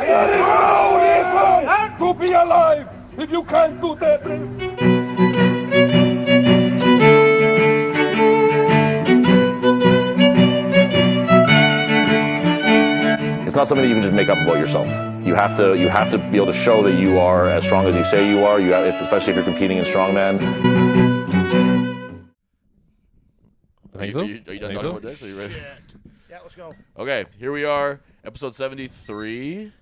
How to be alive if you can't do that. It's not something that you can just make up about yourself. You have to be able to show that you are as strong as you say you are. Especially if you're competing in strongman. Are you done talking about this? Are you ready? Yeah, let's go. Okay, here we are, episode 73.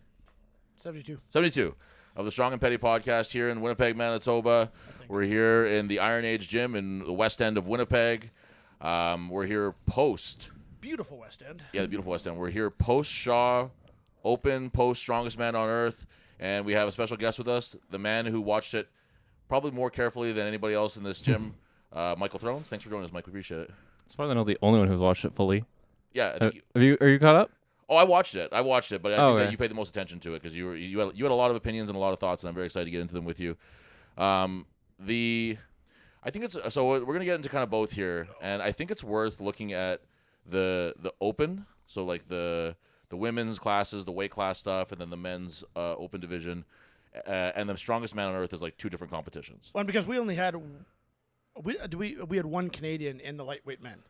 72 of the Strong and Petty podcast here in Winnipeg, Manitoba. We're here in the Iron Age gym in the west end of Winnipeg. We're here post. Beautiful West End. Yeah, the beautiful West End. We're here post Shaw Open, post Strongest Man on Earth, and we have a special guest with us, the man who watched it probably more carefully than anybody else in this gym, Michael Thrones. Thanks for joining us, Mike. We appreciate it. As far as I know, the only one who's watched it fully. Yeah. Are you caught up? Oh, I watched it, but I think okay. that you paid the most attention to it because you had a lot of opinions and a lot of thoughts, and I'm very excited to get into them with you. I think it's so we're gonna get into kind of both here, and I think it's worth looking at the open, so like the women's classes, the weight class stuff, and then the men's open division, and the Strongest Man on Earth is like two different competitions. Well, because we only had we had one Canadian in the lightweight men.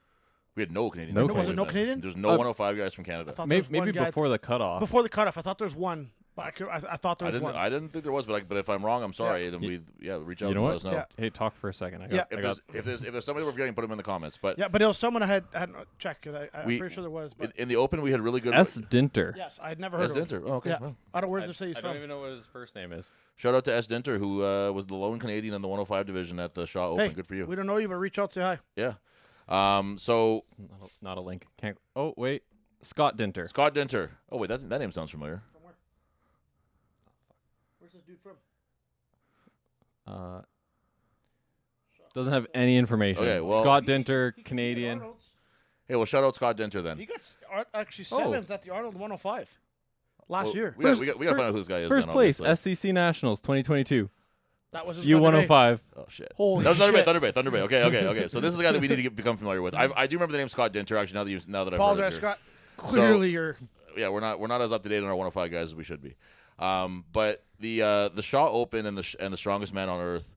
We had no Canadian. Was it no Canadian? There's no 105 guys from Canada. Maybe before the cutoff. Before the cutoff, I thought there was one. But I thought there was one. I didn't think there was, but if I'm wrong, I'm sorry. Yeah. Then reach out You know and let what? us know. Yeah. Hey, talk for a second. If there's somebody we're forgetting, put them in the comments. But yeah, but it was someone I hadn't checked. I'm pretty sure there was. But in the open, we had really good. S. Dinter. yes, I had never heard S. of him. Dinter. Oh, okay. Yeah. Well, I don't. Where does it say he's I from? don't even know what his first name is. shout out to S. Dinter, who was the lone Canadian in the 105 division at the Shaw Open. Hey, Good for you. We don't know you, but reach out, say hi. Yeah. So Not a link. Can't. Oh wait, Scott Dinter. Scott Dinter. Oh wait, that name sounds familiar. From where? Where's this dude from? Doesn't have any information. Okay, well- Scott Dinter, Canadian. Hey, well, shout out Scott Dinter then. He got actually seventh at the Arnold 105 last year. We got to find out who this guy is. First then, place, obviously. SCC Nationals 2022. That was his U105. Oh shit! Holy that was shit. Thunder Bay. Okay. So this is a guy that we need to become familiar with. I do remember the name Scott Dinter. Actually, now that I've heard it Apologize, here. Scott. Clearly, you're. Yeah, we're not as up to date on our 105 guys as we should be. But the Shaw Open and the Strongest Man on Earth,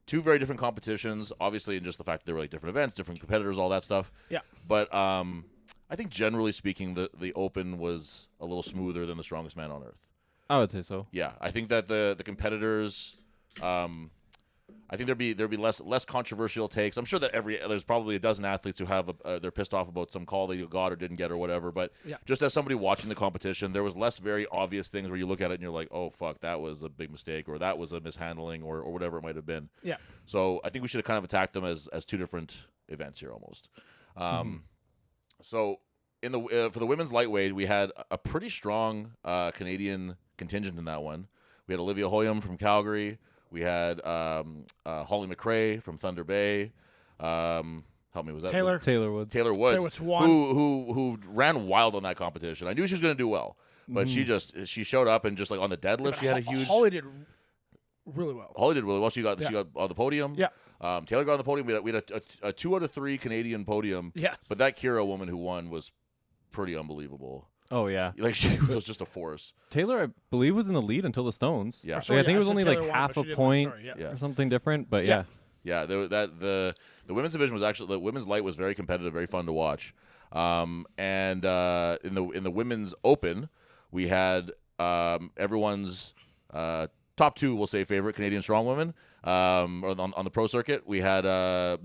two very different competitions. Obviously, in just the fact that they were like different events, different competitors, all that stuff. Yeah. But I think generally speaking, the Open was a little smoother than the Strongest Man on Earth. I would say so. Yeah, I think that the competitors, I think there'd be less controversial takes. I'm sure that there's probably a dozen athletes who have they're pissed off about some call they got or didn't get or whatever. But just as somebody watching the competition, there was less very obvious things where you look at it and you're like, oh fuck, that was a big mistake or that was a mishandling or whatever it might have been. Yeah. So I think we should have kind of attacked them as two different events here almost. So in the for the women's lightweight, we had a pretty strong Canadian contingent in that one. We had Olivia Hoyam from Calgary. We had Holly McRae from Thunder Bay. Help me, was that Taylor Woods. Taylor Woods, who ran wild on that competition. I knew she was going to do well, but she showed up and just like on the deadlift, she had a huge. Holly did really well. Holly did really well. She got on the podium. Yeah. Taylor got on the podium. We had a 2 out of 3 Canadian podium. Yes. But that Kira woman who won was pretty unbelievable. Oh yeah, like she was just a force. Taylor, I believe, was in the lead until the Stones. Yeah, I think it was only like half a point or something different. But yeah. The women's division was actually the women's light was very competitive, very fun to watch. And in the women's open, we had everyone's top 2, we'll say, favorite Canadian strong women. On the pro circuit, we had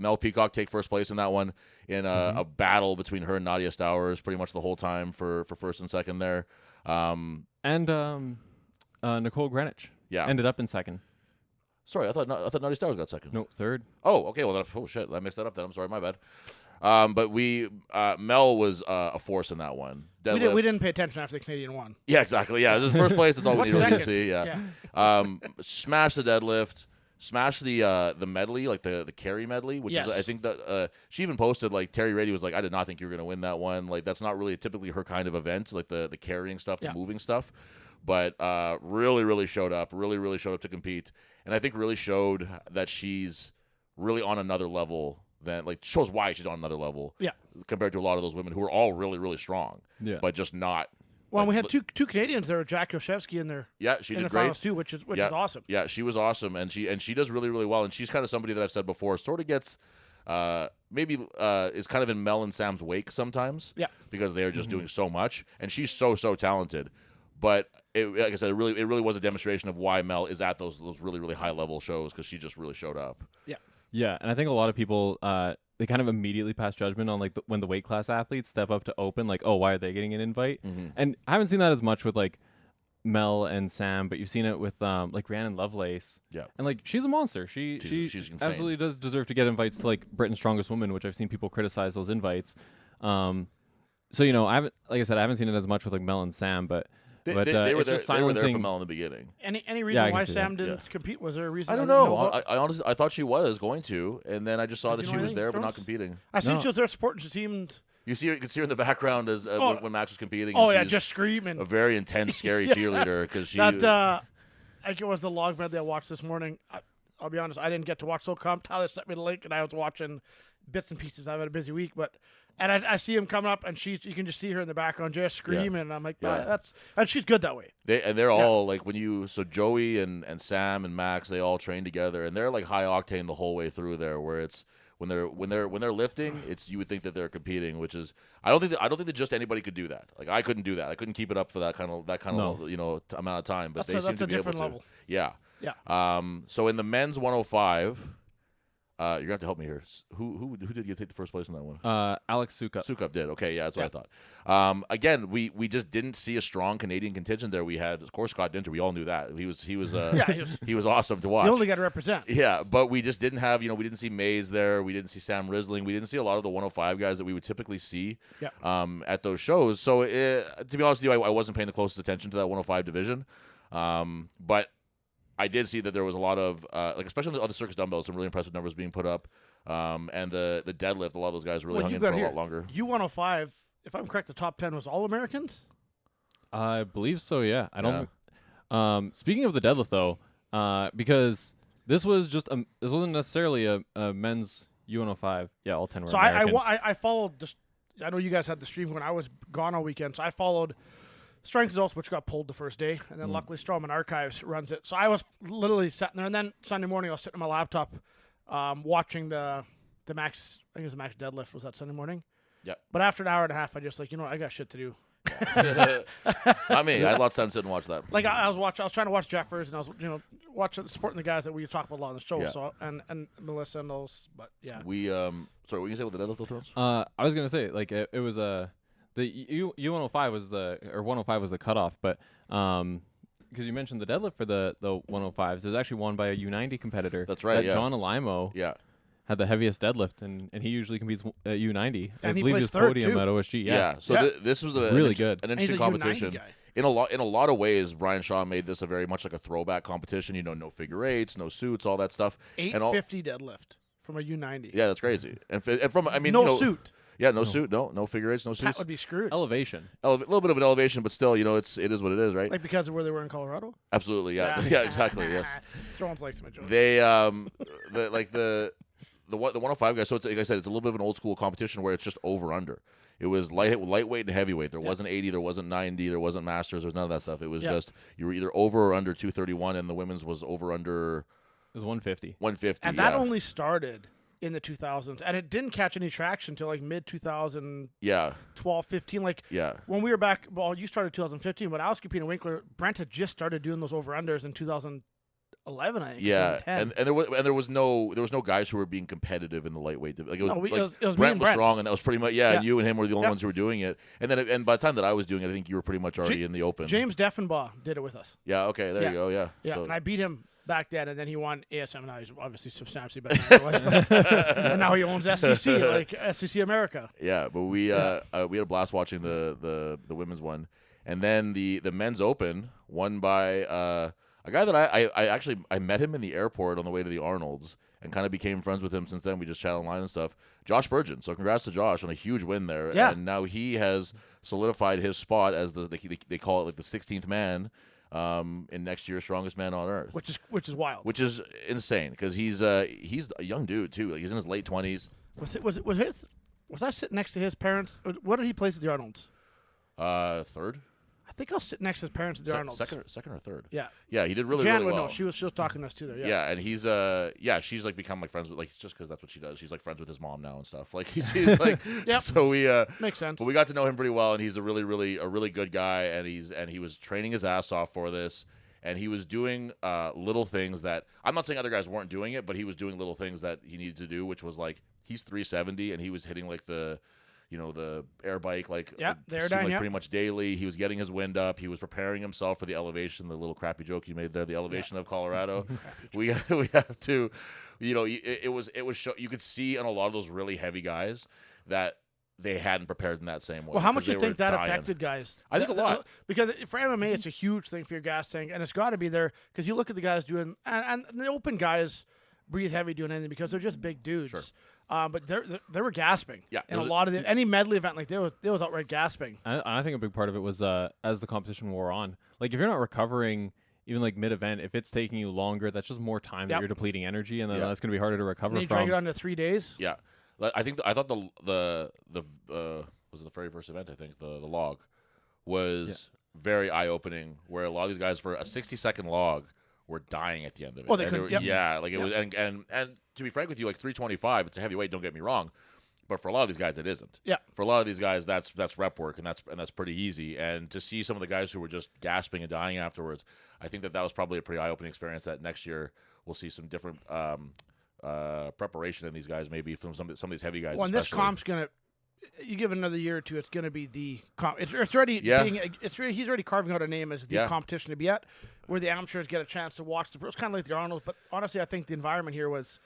Mel Peacock take first place in that one in a battle between her and Nadia Stowers pretty much the whole time for first and second there. And Nicole Greenwich ended up in second. Sorry, I thought Nadia Stowers got second. No, third. Oh, okay. Well, shit, I mixed that up then. I'm sorry, my bad. But Mel was a force in that one. We didn't pay attention after the Canadian won. Yeah, exactly. Yeah, this is first place. That's all we need to see. Yeah. Yeah. Smash the deadlift. Smash the medley, like the carry medley, which is I think that she even posted like Terry Rady was like, I did not think you were going to win that one. Like that's not really typically her kind of event, like the carrying stuff, the moving stuff. But really showed up to compete, and I think really showed that she's really on another level than like shows why she's on another level. Yeah, compared to a lot of those women who are all really strong. Yeah, but just not Well, we had two Canadians there, Jack Yoshevsky in there. Yeah, she did the great. finals too, which is awesome. Yeah, she was awesome, and she does really, really well. And she's kind of somebody that I've said before, sort of gets maybe is kind of in Mel and Sam's wake sometimes. Yeah, because they are just doing so much, and she's so talented. But like I said, it really was a demonstration of why Mel is at those really, really high level shows, because she just really showed up. Yeah. Yeah, and I think a lot of people they kind of immediately pass judgment on like when the weight class athletes step up to open, like, oh, why are they getting an invite? Mm-hmm. And I haven't seen that as much with like Mel and Sam, but you've seen it with like Rhiannon Lovelace. Yeah, and like she's a monster. She's absolutely does deserve to get invites to like Britain's Strongest Woman, which I've seen people criticize those invites. So I haven't, like I said, I haven't seen it as much with like Mel and Sam, but. They were there for Mel in the beginning. Any reason why Sam didn't compete? Was there a reason? I don't know. I honestly thought she was going to, and then I just saw that she was there but not competing. I seen she was there supporting. She seemed. You could see her in the background as when Max was competing. Oh yeah, just screaming. A very intense, scary cheerleader because she. I think it was the log medley I watched this morning. I'll be honest, I didn't get to watch Soul Comp. Tyler sent me the link, and I was watching bits and pieces. I've had a busy week, and I see him coming up, and you can just see her in the background just screaming. And I'm like, and she's good that way. They're all like so Joey and Sam and Max, they all train together, and they're like high octane the whole way through there. Where it's when they're lifting, it's you would think that they're competing, which is I don't think that just anybody could do that. Like I couldn't do that. I couldn't keep it up for that kind of amount of time. But they seem to be able to. Level. Yeah. Yeah. So in the men's 105. You're gonna have to help me here. Who did you take the first place in that one? Alex Sukup. Sukup did. Okay, yeah, that's what I thought. Again, we just didn't see a strong Canadian contingent there. We had, of course, Scott Dinter. We all knew that he was he was awesome to watch. You only got to represent. Yeah, but we just didn't have we didn't see Mays there. We didn't see Sam Risling. We didn't see a lot of the 105 guys that we would typically see at those shows. So to be honest with you, I wasn't paying the closest attention to that 105 division, but. I did see that there was a lot of, especially on the circus dumbbells, some really impressive numbers being put up. And the deadlift, a lot of those guys really hung in for a lot longer. U105, if I'm correct, the top 10 was all Americans? I believe so, yeah. I don't. Speaking of the deadlift, though, because this wasn't necessarily a men's U105. Yeah, all 10 were Americans. So I followed, I know you guys had the stream when I was gone all weekend, so I followed Strength Results, which got pulled the first day, and then luckily Strowman Archives runs it. So I was literally sitting there, and then Sunday morning I was sitting on my laptop watching the max. I think it was the max deadlift. Was that Sunday morning? Yeah. But after an hour and a half, I just I got shit to do. I mean, I had lots of time to sit and watch that. Like I was trying to watch Jeffers, and I was supporting the guys that we talk about a lot on the show. Yeah. So and Melissa and those, but yeah. We sorry, what were you gonna say with the deadlift throws? I was gonna say like it was the U105 was 105 was the cutoff, but because you mentioned the deadlift for the 105s, there's actually won by a U90 competitor. That's right. John Alimo. Yeah. Had the heaviest deadlift, and he usually competes at U90. And I he believe his podium too. at OSG. Yeah. So this was really good. An interesting competition. In a lot of ways, Brian Shaw made this a very much like a throwback competition. No figure eights, no suits, all that stuff. 850 deadlift from a U90. Yeah, that's crazy. And from suit. Yeah, no suit, no figure eights, no suits. That would be screwed. Elevation. A little bit of an elevation, but still, it is what it is, right? Like because of where they were in Colorado? Absolutely, yeah. Yeah, exactly, yes. Thrones likes my jokes. They, the 105 guys, so it's, like I said, it's a little bit of an old school competition where it's just over-under. It was lightweight and heavyweight. There wasn't 80, there wasn't 90, there wasn't masters, there was none of that stuff. It was just, you were either over or under 231, and the women's was over under... It was 150. 150, and that only started... in the 2000s, and it didn't catch any traction until like mid 2012, 15. When we were back, you started 2015, but I was competing in Winkler. Brent had just started doing those over unders in 2011, I think. Yeah, and there was no guys who were being competitive in the lightweight. Like it was Brent was strong, and that was pretty much and you and him were the only ones who were doing it. And by the time that I was doing it, I think you were pretty much already in the open. James Deffenbaugh did it with us. Yeah. Okay. There you go. Yeah. Yeah. And I beat him back then, and then he won ASM. Now he's obviously substantially better than I was. And now he owns SEC, like SEC America. Yeah, but we had a blast watching the women's one, and then the men's open won by a guy that I met him in the airport on the way to the Arnold's and kind of became friends with him since then. We just chat online and stuff. Josh Spurgeon. So congrats to Josh on a huge win there. Yeah. And now he has solidified his spot as they call it like the 16th man. In next year's Strongest Man on Earth, which is wild, which is insane because he's a young dude too. Like he's in his late 20s. Was I sitting next to his parents? What did he place at the Arnold's? Third. I think I'll sit next to his parents at the Arnold's. Second or third. Yeah. Yeah, he did really Jan really would well. know. She was talking to us too there. Yeah. Yeah, and he's she's like become like friends with like just because that's what she does. She's like friends with his mom now and stuff. Like she's like Yep. So we Makes sense. But we got to know him pretty well, and he's a really good guy, and he was training his ass off for this, and he was doing little things that I'm not saying other guys weren't doing it, but he was doing little things that he needed to do, which was like he's 370 and he was hitting like the air bike, like the air seemed dyne, like pretty much daily. He was getting his wind up. He was preparing himself for the elevation. The little crappy joke you made there, the elevation of Colorado. we have to, it was you could see on a lot of those really heavy guys that they hadn't prepared in that same way. Well, how much do you think that dying. affected guys? I think a lot. Because for MMA, it's a huge thing for your gas tank, and it's got to be there because you look at the guys doing, and the open guys breathe heavy doing anything because they're just big dudes. Sure. But they were gasping. Yeah, in a lot of any medley event, like they was outright gasping. I think a big part of it was as the competition wore on. Like if you're not recovering, even like mid-event, if it's taking you longer, that's just more time that you're depleting energy, and then that's going to be harder to recover And they from. drag it on to 3 days. Yeah, I thought the was it the very first event? I think the log was very eye opening, where a lot of these guys for a 60-second log were dying at the end of it. Oh, they couldn't. Yep. Yeah, like it was, and to be frank with you, like 325, it's a heavyweight. Don't get me wrong, but for a lot of these guys, it isn't. Yeah. For a lot of these guys, that's rep work, and that's pretty easy. And to see some of the guys who were just gasping and dying afterwards, I think that was probably a pretty eye-opening experience. That next year we'll see some different preparation in these guys, maybe from some of these heavy guys. Well, and this especially. comp's gonna. You give it another year or two, it's going to be the comp. It's already he's already carving out a name as the competition to be at, where the amateurs get a chance to watch the pros, kind of like the Arnold's. But honestly, I think the environment here was.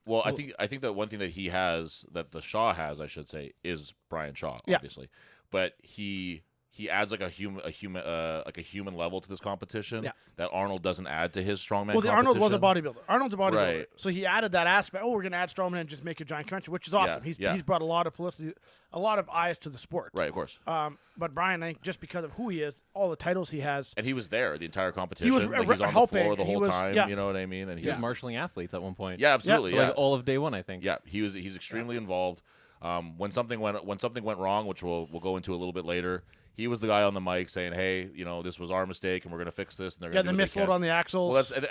Well, I think that one thing that he has, that the Shaw has, I should say, is Brian Shaw, obviously, but he adds like a human level to this competition that Arnold doesn't add to his strongman. Well, the Arnold was a bodybuilder. Arnold's a bodybuilder, Right. So he added that aspect. Oh, we're going to add strongman and just make a giant convention, which is awesome. He's brought a lot of publicity, a lot of eyes to the sport. Right, of course. But Brian, I think just because of who he is, all the titles he has, And he was there the entire competition. He was like, he's on helping, the floor the he whole was- time. yeah. You know what I mean? And He was marshalling athletes at one point. Yeah, absolutely. For, Yeah, like all of day one, I think. yeah. He's extremely involved. When something went wrong, which we'll go into a little bit later, he was the guy on the mic saying, "Hey, this was our mistake, and we're going to fix this." And they're going the to misload on the axles. Well,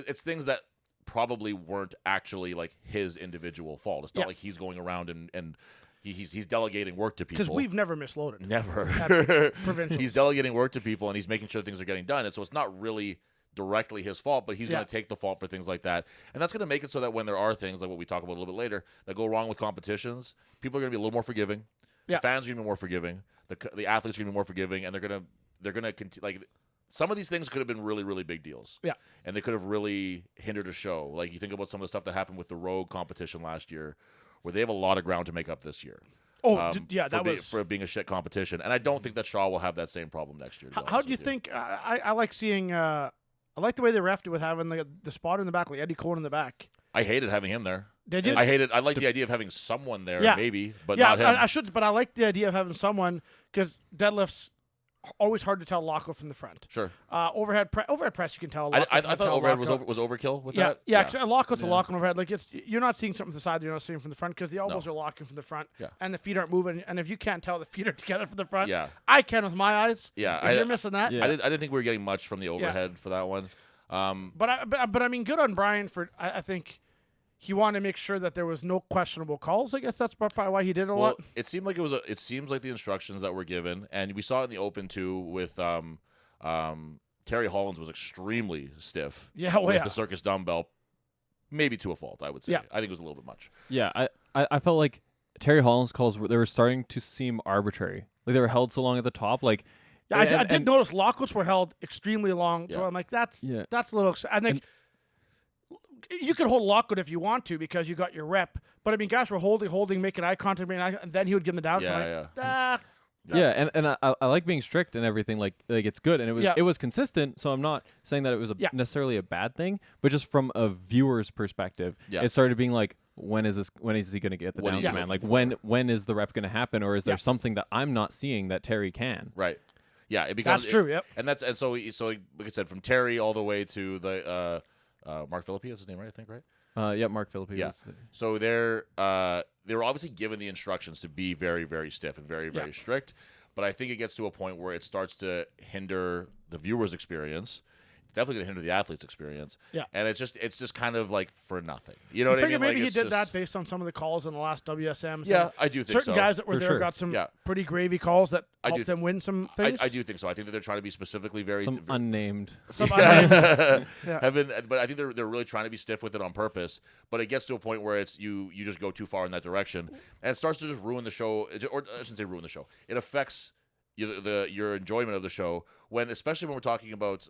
it's things that probably weren't actually like his individual fault. It's not like he's going around and he's delegating work to people. Because we've never misloaded. Never. At provincials. He's delegating work to people, and he's making sure things are getting done. And so it's not really directly his fault, but he's going to take the fault for things like that. And that's going to make it so that when there are things like what we talk about a little bit later that go wrong with competitions, people are going to be a little more forgiving. Yeah. The fans are going to be more forgiving. The athletes are going to be more forgiving, and they're going to like some of these things could have been really, really big deals. Yeah. And they could have really hindered a show. Like you think about some of the stuff that happened with the Rogue competition last year, where they have a lot of ground to make up this year. Oh, For being a shit competition, and I don't think that Shaw will have that same problem next year. How do you think? I like seeing. I like the way they refed it with having the spotter in the back, like Eddie Cohen in the back. I hated having him there. Did you? I like the idea of having someone there, maybe, but yeah, not him. I should, but I like the idea of having someone because deadlifts always hard to tell lockout from the front. Sure. Overhead press, you can tell. I thought overhead was overkill with that. Yeah, a lockout's a lock on overhead. Like you're not seeing something from the side, you're not seeing from the front because the elbows are locking from the front, and the feet aren't moving. And if you can't tell the feet are together from the front, I can with my eyes. Yeah, if you're missing that. I didn't think we were getting much from the overhead for that one. But I mean, good on Brian for I think. He wanted to make sure that there was no questionable calls. I guess that's probably why he did it a lot. It seemed like it seems like the instructions that were given, and we saw it in the Open too with Terry Hollins was extremely stiff. With the circus dumbbell, maybe to a fault, I would say. I think it was a little bit much. Yeah, I felt like Terry Hollins calls they were starting to seem arbitrary. Like they were held so long at the top. Like I did notice lockouts were held extremely long. So I'm like, that's a little. I think. You could hold lockout if you want to because you got your rep. But I mean, guys were holding, making eye contact, and then he would give them the down. And I like being strict and everything. Like it's good, and it was consistent. So I'm not saying that it was necessarily a bad thing, but just from a viewer's perspective, it started being like, when is he going to get the down command? Like when is the rep going to happen, or is there something that I'm not seeing that Terry can? Right. Yeah, it becomes that's true. Yep. And so like I said, from Terry all the way to the. Mark Philippi is his name, right? I think, right? Mark Philippi. Yeah. So they were obviously given the instructions to be very, very stiff and very, very strict. but I think it gets to a point where it starts to hinder the viewer's experience. It's definitely going to hinder the athlete's experience. Yeah. And it's just kind of like for nothing. You know what I mean? Maybe like, he did that based on some of the calls in the last WSM. Yeah, I do think certain so. guys that were there got some pretty gravy calls that helped them win some things. I do think so. I think that they're trying to be specifically very unnamed. Unnamed. But I think they're really trying to be stiff with it on purpose. But it gets to a point where it's you just go too far in that direction, and it starts to just ruin the show. Or I shouldn't say ruin the show. It affects your enjoyment of the show especially when we're talking about.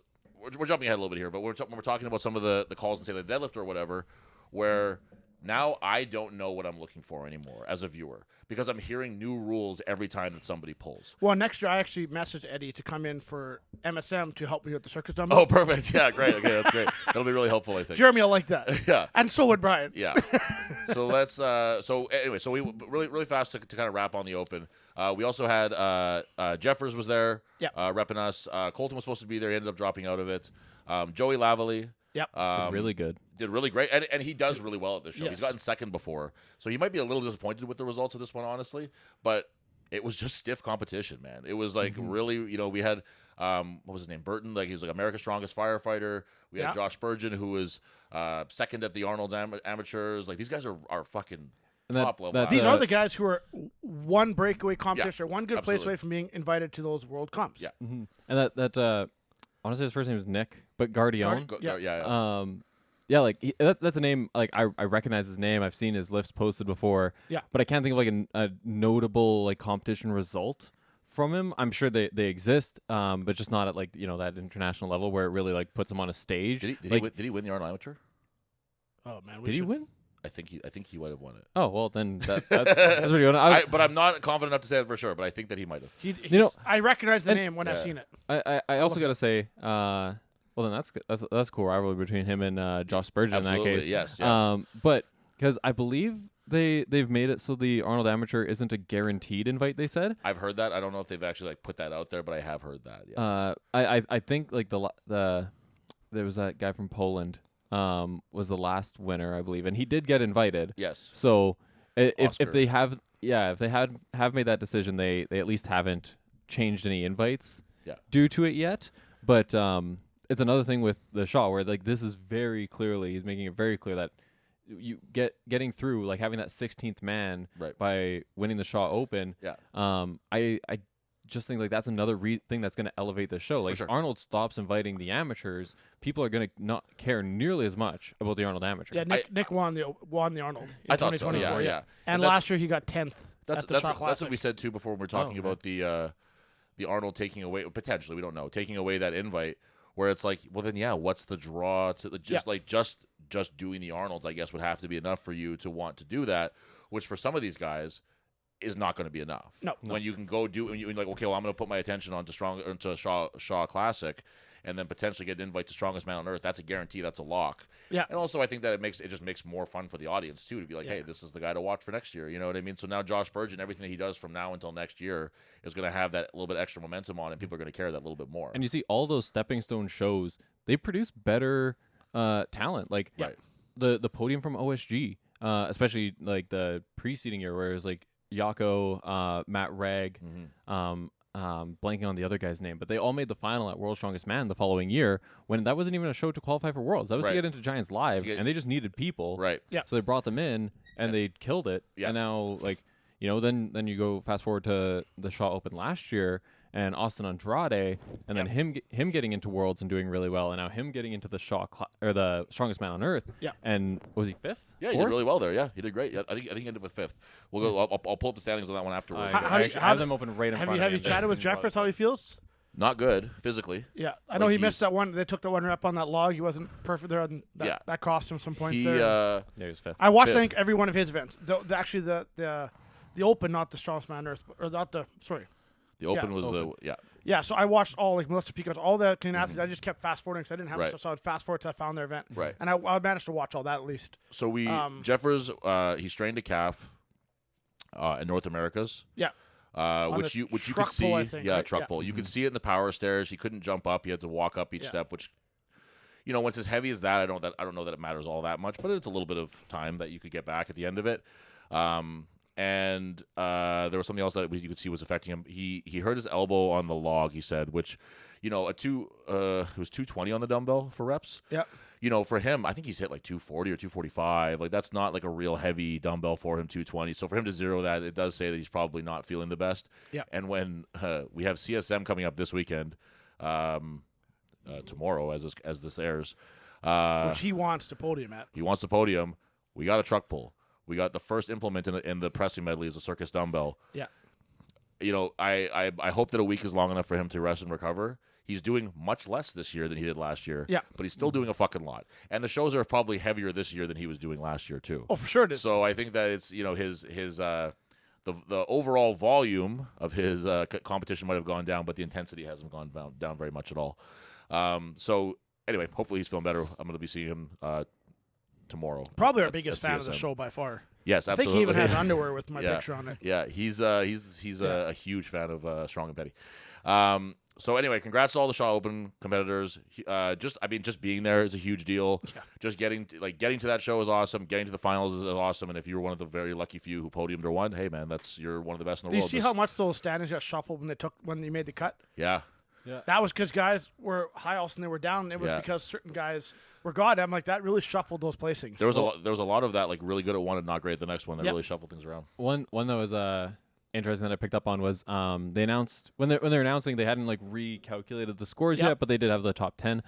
We're jumping ahead a little bit here, but when we're talking about some of the calls and say the deadlift or whatever, where now I don't know what I'm looking for anymore as a viewer because I'm hearing new rules every time that somebody pulls. Well, next year I actually messaged Eddie to come in for MSM to help me with the circus dumbbell. Oh, perfect. Yeah, great. Okay, that's great. That'll be really helpful, I think. Jeremy will like that. Yeah. And so would Brian. Yeah. So let's so we really fast to kind of wrap on the Open. We also had Jeffers was there, repping us. Colton was supposed to be there. He ended up dropping out of it. Joey Lavallee. Yep. Really good. Did really great. And he does really well at this show. Yes. He's gotten second before. So he might be a little disappointed with the results of this one, honestly. But it was just stiff competition, man. It was like really, we had, what was his name? Burton. Like he was like America's Strongest Firefighter. We had Josh Spurgeon, who was second at the Arnold's amateurs. Like these guys are fucking top level. These are the guys who are one breakaway competition or one good absolutely. place away from being invited to those world comps. Yeah. Mm-hmm. And that honestly, his first name is Nick, but Guardione. That's a name like I recognize his name. I've seen his lifts posted before. Yeah. But I can't think of like a notable like competition result from him. I'm sure they exist, but just not at like that international level where it really like puts him on a stage. Did he win the Arnold Amateur? Oh man, did he win? I think he might have won it. Oh well, then that's what you want. But I'm not confident enough to say that for sure. But I think that he might have. I recognize the name when I've seen it. I also got to say, well then that's cool rivalry between him and Josh Spurgeon in that case. Yes. But because I believe they've made it so the Arnold Amateur isn't a guaranteed invite. They said. I've heard that. I don't know if they've actually like put that out there, but I have heard that. Yeah. I think like there was that guy from Poland. Was the last winner, I believe, and he did get invited. Yes. So if they have made that decision, they at least haven't changed any invites due to it yet. But it's another thing with the Shaw where like this is very clearly he's making it very clear that you getting through like having that 16th man by winning the Shaw Open. Yeah. I just think like that's another thing that's going to elevate the show. Like if Arnold stops inviting the amateurs, people are going to not care nearly as much about the Arnold Amateur. Yeah, Nick won the Arnold in I thought 2024. So, yeah. And last year he got 10th. That's what we said too before when we were talking about the Arnold taking away potentially, we don't know, taking away that invite where it's like, well then what's the draw to just doing the Arnolds I guess would have to be enough for you to want to do that, which for some of these guys is not going to be enough. No. When you can go do and you're like, okay, well I'm going to put my attention onto Shaw Classic and then potentially get an invite to Strongest Man on Earth, that's a guarantee, that's a lock. Yeah. And also I think that it just makes more fun for the audience too to be like, hey, this is the guy to watch for next year. You know what I mean? So now Josh Spurgeon, everything that he does from now until next year is going to have that little bit extra momentum on, and people are going to care that little bit more. And you see all those stepping stone shows, they produce better talent. Like the podium from OSG, especially like the preceding year where it was like Yako, Matt Ragg, blanking on the other guy's name, but they all made the final at World's Strongest Man the following year when that wasn't even a show to qualify for Worlds. That was to get into Giants Live, and they just needed people. Right. Yeah. So they brought them in, and they killed it. Yeah. And now, like, then you go fast forward to the Shaw Open last year, and Austin Andrade, and then him getting into Worlds and doing really well, and now him getting into the or the Strongest Man on Earth. Yeah. And was he fifth? Yeah, he did really well there. Yeah, he did great. Yeah, I think he ended with fifth. We'll go. I'll pull up the standings on that one afterwards. I have them open right in front of me. Have you chatted with Jeffers how he feels? Not good physically. Yeah, I know he missed that one. They took the one rep on that log. He wasn't perfect there. That cost him some points there. He was fifth. I watched I think every one of his events. Actually, the Open, not the Strongest Man on Earth, or not the The Open was Open. Yeah, so I watched all like Melissa Pico's, all the Canadian athletes. I just kept fast forwarding because I didn't have stuff, so I would fast forward till I found their event. Right. And I managed to watch all that at least. So Jeffers, he strained a calf in North Americas. Yeah. Which you could see. Pull, I think, right? Truck pull. You could see it in the power stairs. He couldn't jump up. He had to walk up each step, which, when it's as heavy as that, I don't know that it matters all that much, but it's a little bit of time that you could get back at the end of it. And there was something else that you could see was affecting him. He hurt his elbow on the log, he said, which, it was 220 on the dumbbell for reps. Yeah. For him, I think he's hit like 240 or 245. Like, that's not like a real heavy dumbbell for him, 220. So for him to zero that, it does say that he's probably not feeling the best. Yeah. And when we have CSM coming up this weekend, tomorrow as this airs, which he wants to podium at. He wants to podium. We got a truck pull. We got the first implement in the pressing medley is a circus dumbbell. Yeah. I hope that a week is long enough for him to rest and recover. He's doing much less this year than he did last year. Yeah. But he's still doing a fucking lot. And the shows are probably heavier this year than he was doing last year too. Oh, for sure it is. So I think that it's, his the overall volume of his competition might have gone down, but the intensity hasn't gone down very much at all. So anyway, hopefully he's feeling better. I'm going to be seeing him tomorrow. Probably our biggest fan of the show by far. Yes, absolutely. I think he even has underwear with my picture on it. Yeah, he's a huge fan of Strong and Petty. So anyway, congrats to all the Shaw Open competitors. Just being there is a huge deal. Yeah. Just getting to that show is awesome. Getting to the finals is awesome. And if you're one of the very lucky few who podiumed or won, hey man, you're one of the best in the world. Do you see how much those standings got shuffled when they made the cut? Yeah. Yeah. That was because guys were high also and they were down. It was because certain guys were god. I'm like, that really shuffled those placings. There was a lot of that, like really good at one and not great at the next one. That really shuffled things around. One that was interesting that I picked up on was they announced when they're announcing they hadn't like recalculated the scores yet, but they did have the top 10,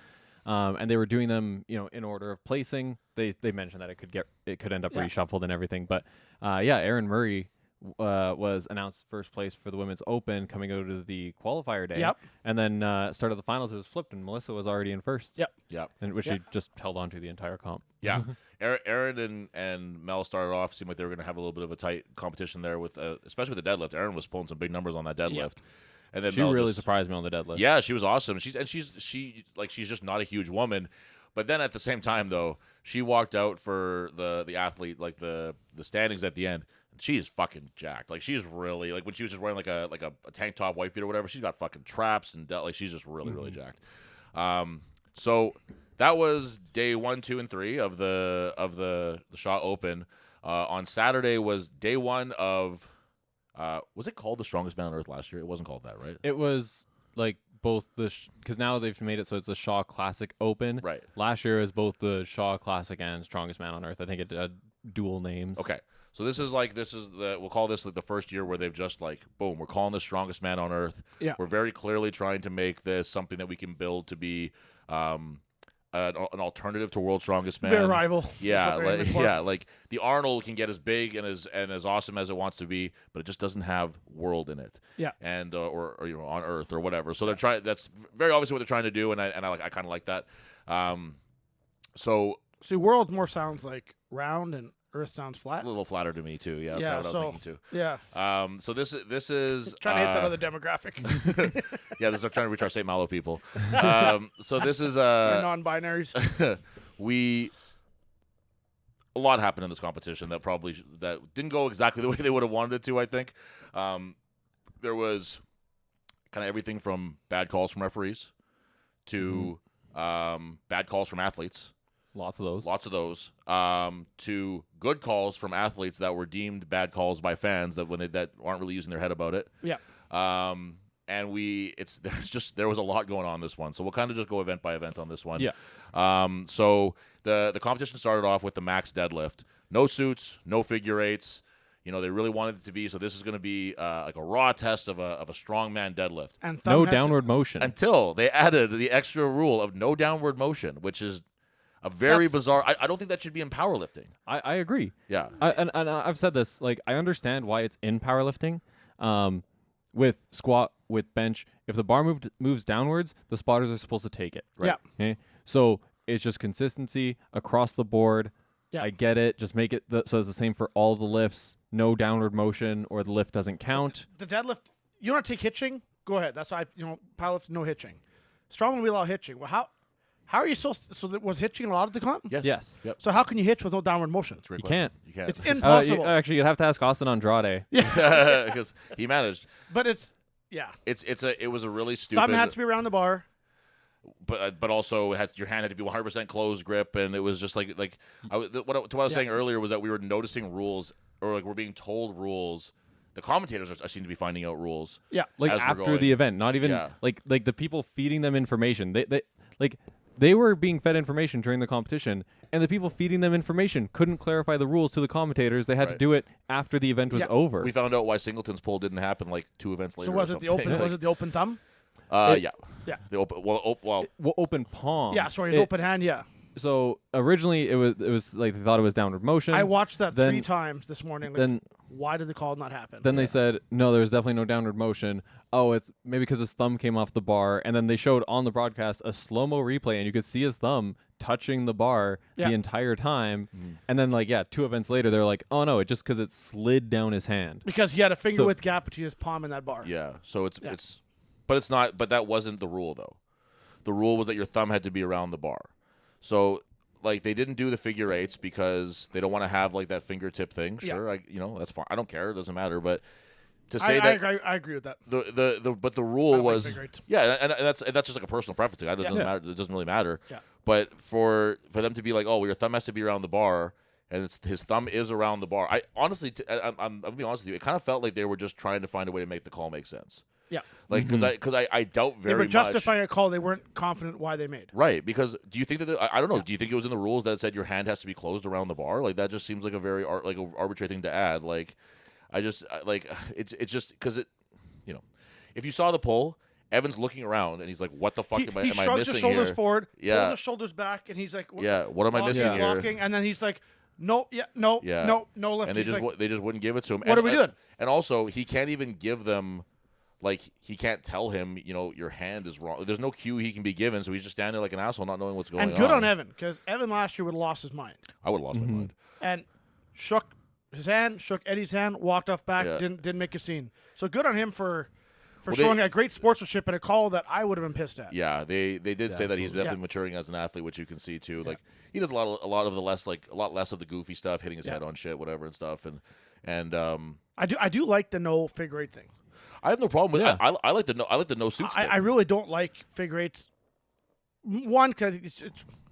and they were doing them in order of placing. They mentioned that it could end up reshuffled and everything, but Erin Murray was announced first place for the Women's Open coming out of the qualifier day. Yep. And then start of the finals, it was flipped, and Melissa was already in first. Yep. And which she just held on to the entire comp. Yeah. Erin and Mel started off, seemed like they were going to have a little bit of a tight competition there with, especially with the deadlift. Erin was pulling some big numbers on that deadlift. Yep. And then She Mel really surprised me on the deadlift. Yeah, she was awesome. She's just not a huge woman. But then at the same time, though, she walked out for the athlete, like the standings at the end. She's fucking jacked. Like, she's really, like, when she was just wearing like a tank top, white beat or whatever, she's got fucking traps and like she's just really really jacked. So that was day 1, 2, and 3 of the Shaw Open. On Saturday was day 1 of was it called the Strongest Man on Earth last year? It wasn't called that, right? It was like both because now they've made it so it's the Shaw Classic Open. Right. Last year was both the Shaw Classic and Strongest Man on Earth. I think it had dual names. Okay. So we'll call this like the first year where they've just like, boom, we're calling this Strongest Man on Earth. Yeah. We're very clearly trying to make this something that we can build to be an alternative to World's Strongest Man. Be a rival. Yeah, like the Arnold can get as big and as awesome as it wants to be, but it just doesn't have world in it. Yeah. And or on Earth or whatever. So they're trying. That's very obviously what they're trying to do, and I kind of like that. So see, world more sounds like round and Earth sounds flat. A little flatter to me too. Yeah, that's kind of what I was thinking too. Yeah. So this is trying to hit that other demographic. Yeah, they're trying to reach our St. Malo people. So this is non-binaries. A lot happened in this competition that didn't go exactly the way they would have wanted it to. I think there was kind of everything from bad calls from referees to bad calls from athletes. Lots of those. To good calls from athletes that were deemed bad calls by fans that aren't really using their head about it. Yeah. And there was a lot going on this one, so we'll kind of just go event by event on this one. Yeah. So the competition started off with the max deadlift, no suits, no figure eights. They really wanted it to be. So this is going to be like a raw test of a strongman deadlift. And no downward motion until they added the extra rule of no downward motion, which is a very bizarre. I don't think that should be in powerlifting. I agree. Yeah. And I've said this. Like, I understand why it's in powerlifting. With squat, with bench, if the bar moves downwards, the spotters are supposed to take it. Right. Yeah. Okay. So it's just consistency across the board. Yeah. I get it. Just make it so it's the same for all the lifts. No downward motion, or the lift doesn't count. The deadlift. You want to take hitching? Go ahead. That's why powerlift no hitching. Strongman we allow hitching. Well, how are you so was hitching allowed at the comp? Yes. Yep. So how can you hitch with no downward motion? That's a great You question. can't. You can't. It's impossible. Actually, you'd have to ask Austin Andrade. Yeah. Because he managed. But it was a really stupid. Thumb had to be around the bar. but also your hand had to be 100% closed grip, and it was just like what I was saying earlier was that we were noticing rules, or like we're being told rules. The commentators seem to be finding out rules. Yeah, like after the event, not even like the people feeding them information. They were being fed information during the competition, and the people feeding them information couldn't clarify the rules to the commentators. They had to do it after the event was over. We found out why Singleton's pull didn't happen like 2 events later. So was it the open? Was it the open thumb? Yeah. The open. Open palm. Yeah, sorry, his open hand. Yeah. So originally it was like they thought it was downward motion. I watched that 3 times this morning. Like, then why did the call not happen? Then they said no, there was definitely no downward motion. Oh, it's maybe because his thumb came off the bar, and then they showed on the broadcast a slow-mo replay, and you could see his thumb touching the bar the entire time. And then 2 events later, they're like, oh no, it's just because it slid down his hand because he had a finger width gap between his palm and that bar. Yeah, so it's but it's not. But that wasn't the rule though. The rule was that your thumb had to be around the bar. So, they didn't do the figure 8s because they don't want to have that fingertip thing. Sure, that's fine. I don't care. It doesn't matter. But to say I agree with that. But the rule was and that's just like a personal preference thing. It doesn't matter. It doesn't really matter. Yeah. But for them to be like, oh, well, your thumb has to be around the bar, and his thumb is around the bar. I honestly, I'm gonna be honest with you. It kind of felt like they were just trying to find a way to make the call make sense. Yeah. Because I doubt very much. They were justifying a call they weren't confident why they made. Right. Because do you think that I don't know? Do you think it was in the rules that said your hand has to be closed around the bar? That just seems like a very arbitrary thing to add. It's just because if you saw the pull, Evan's looking around and he's like, "What the fuck am I missing here?" He shrugs his shoulders forward, pulls his shoulders back, and he's like, what am I missing here?" Blocking, and then he's like, "No lift." And they just wouldn't give it to him. What are we doing? And also, he can't even give them. He can't tell him, your hand is wrong. There's no cue he can be given, so he's just standing there like an asshole, not knowing what's going on. And good on Evan, because Evan last year would have lost his mind. I would have lost my mind. And shook his hand, shook Eddie's hand, walked off back, didn't make a scene. So good on him for showing a great sportsmanship and a call that I would have been pissed at. Yeah, they did say that he's definitely maturing as an athlete, which you can see too. He does a lot less of the goofy stuff, hitting his head on shit, whatever and stuff. And I do like the no figure 8 thing. I have no problem with it. I like the no suits thing. I really don't like figure 8s. One, because it's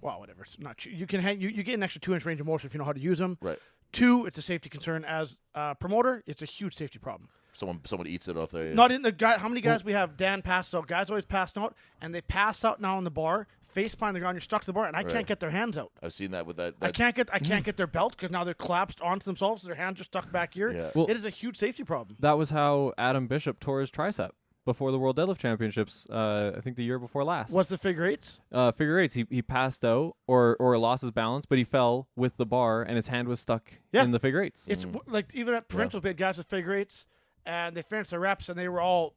whatever. It's not you can you get an extra 2-inch range of motion if you know how to use them. Right. 2, it's a safety concern. As a promoter, it's a huge safety problem. Someone eats it off a. Not in the guy. How many guys we have? Dan passed out. Guys always passed out, and they pass out now on the bar. Face plant on the ground, you're stuck to the bar, and I can't get their hands out. I've seen that with that. I can't get their belt because now they're collapsed onto themselves. So their hands are stuck back here. Yeah. Well, it is a huge safety problem. That was how Adam Bishop tore his tricep before the World Deadlift Championships. I think the year before last. What's the figure 8s? Figure 8s. He passed out or lost his balance, but he fell with the bar, and his hand was stuck in the figure 8s. It's like even at provincials, we had guys with figure 8s, and they finished their reps, and they were all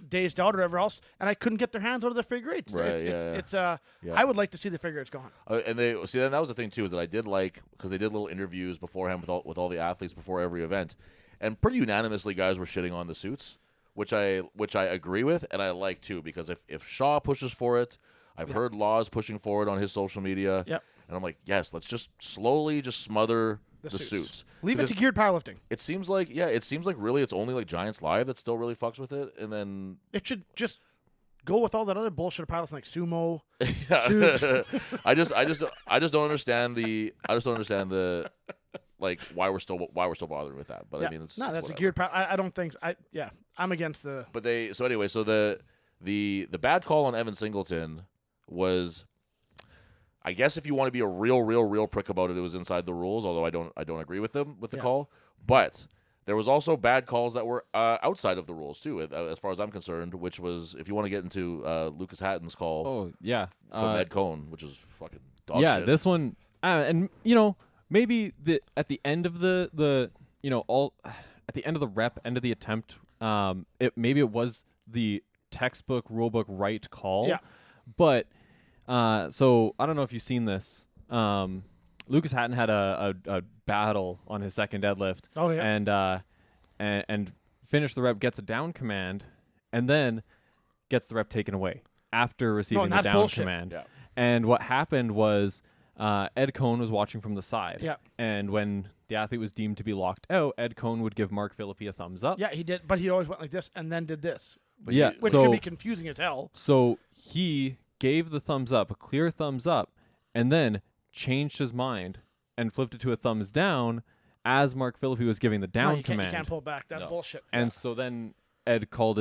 dazed out or whatever else, and I couldn't get their hands out of the figure 8s. Right, I would like to see the figure 8s gone. And they then that was the thing too, is that I did like, because they did little interviews beforehand with all the athletes before every event, and pretty unanimously guys were shitting on the suits, which I agree with, and I like too, because if Shaw pushes for it, I've heard Laws pushing for it on his social media, and I'm like, yes, let's just slowly smother the suits. Leave it to geared powerlifting. It seems like really it's only Giants Live that still really fucks with it, and then it should just go with all that other bullshit of powerlifting like sumo. I just don't understand the why we're still bothering with that. But I mean, that's whatever. A geared. I don't think. I'm against the. But the bad call on Evan Singleton was. I guess if you want to be a real prick about it, it was inside the rules. Although I don't agree with them with the call. But there was also bad calls that were outside of the rules too, as far as I'm concerned. Which was, if you want to get into Lucas Hatton's call. Oh yeah, from Ed Cohn, which is fucking dog shit. Shit. This one, and maybe at the end of the at the end of the rep, end of the attempt, maybe it was the textbook rulebook right call. Yeah, but. So I don't know if you've seen this. Lucas Hatton had a battle on his second deadlift. Oh yeah. And finished the rep, gets a down command, and then gets the rep taken away after receiving the down command. Yeah. And what happened was Ed Cohn was watching from the side. Yeah. And when the athlete was deemed to be locked out, Ed Cohn would give Mark Philippi a thumbs up. Yeah, he did, but he always went like this and then did this. Which can be confusing as hell. So he gave the thumbs up, a clear thumbs up, and then changed his mind and flipped it to a thumbs down as Mark Philippi was giving the down command. You can't pull it back. That's bullshit. And so then Ed called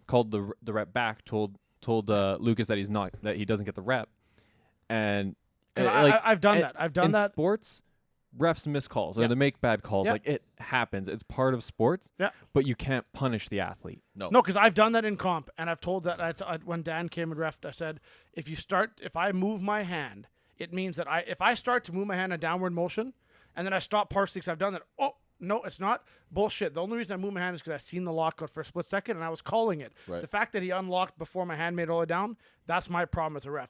called the rep back, told Lucas that he doesn't get the rep, and I've done that. I've done in that. Sports, refs miss calls or they make bad calls. Like it happens. It's part of sports. Yeah. But you can't punish the athlete. No, because I've done that in comp, and I've told that when Dan came and refed, I said, if I move my hand, it means that if I start to move my hand in downward motion, and then I stop partially because I've done that. Oh no, it's not bullshit. The only reason I moved my hand is because I seen the lockout for a split second, and I was calling it. Right. The fact that he unlocked before my hand made it all the way down, that's my problem as a ref.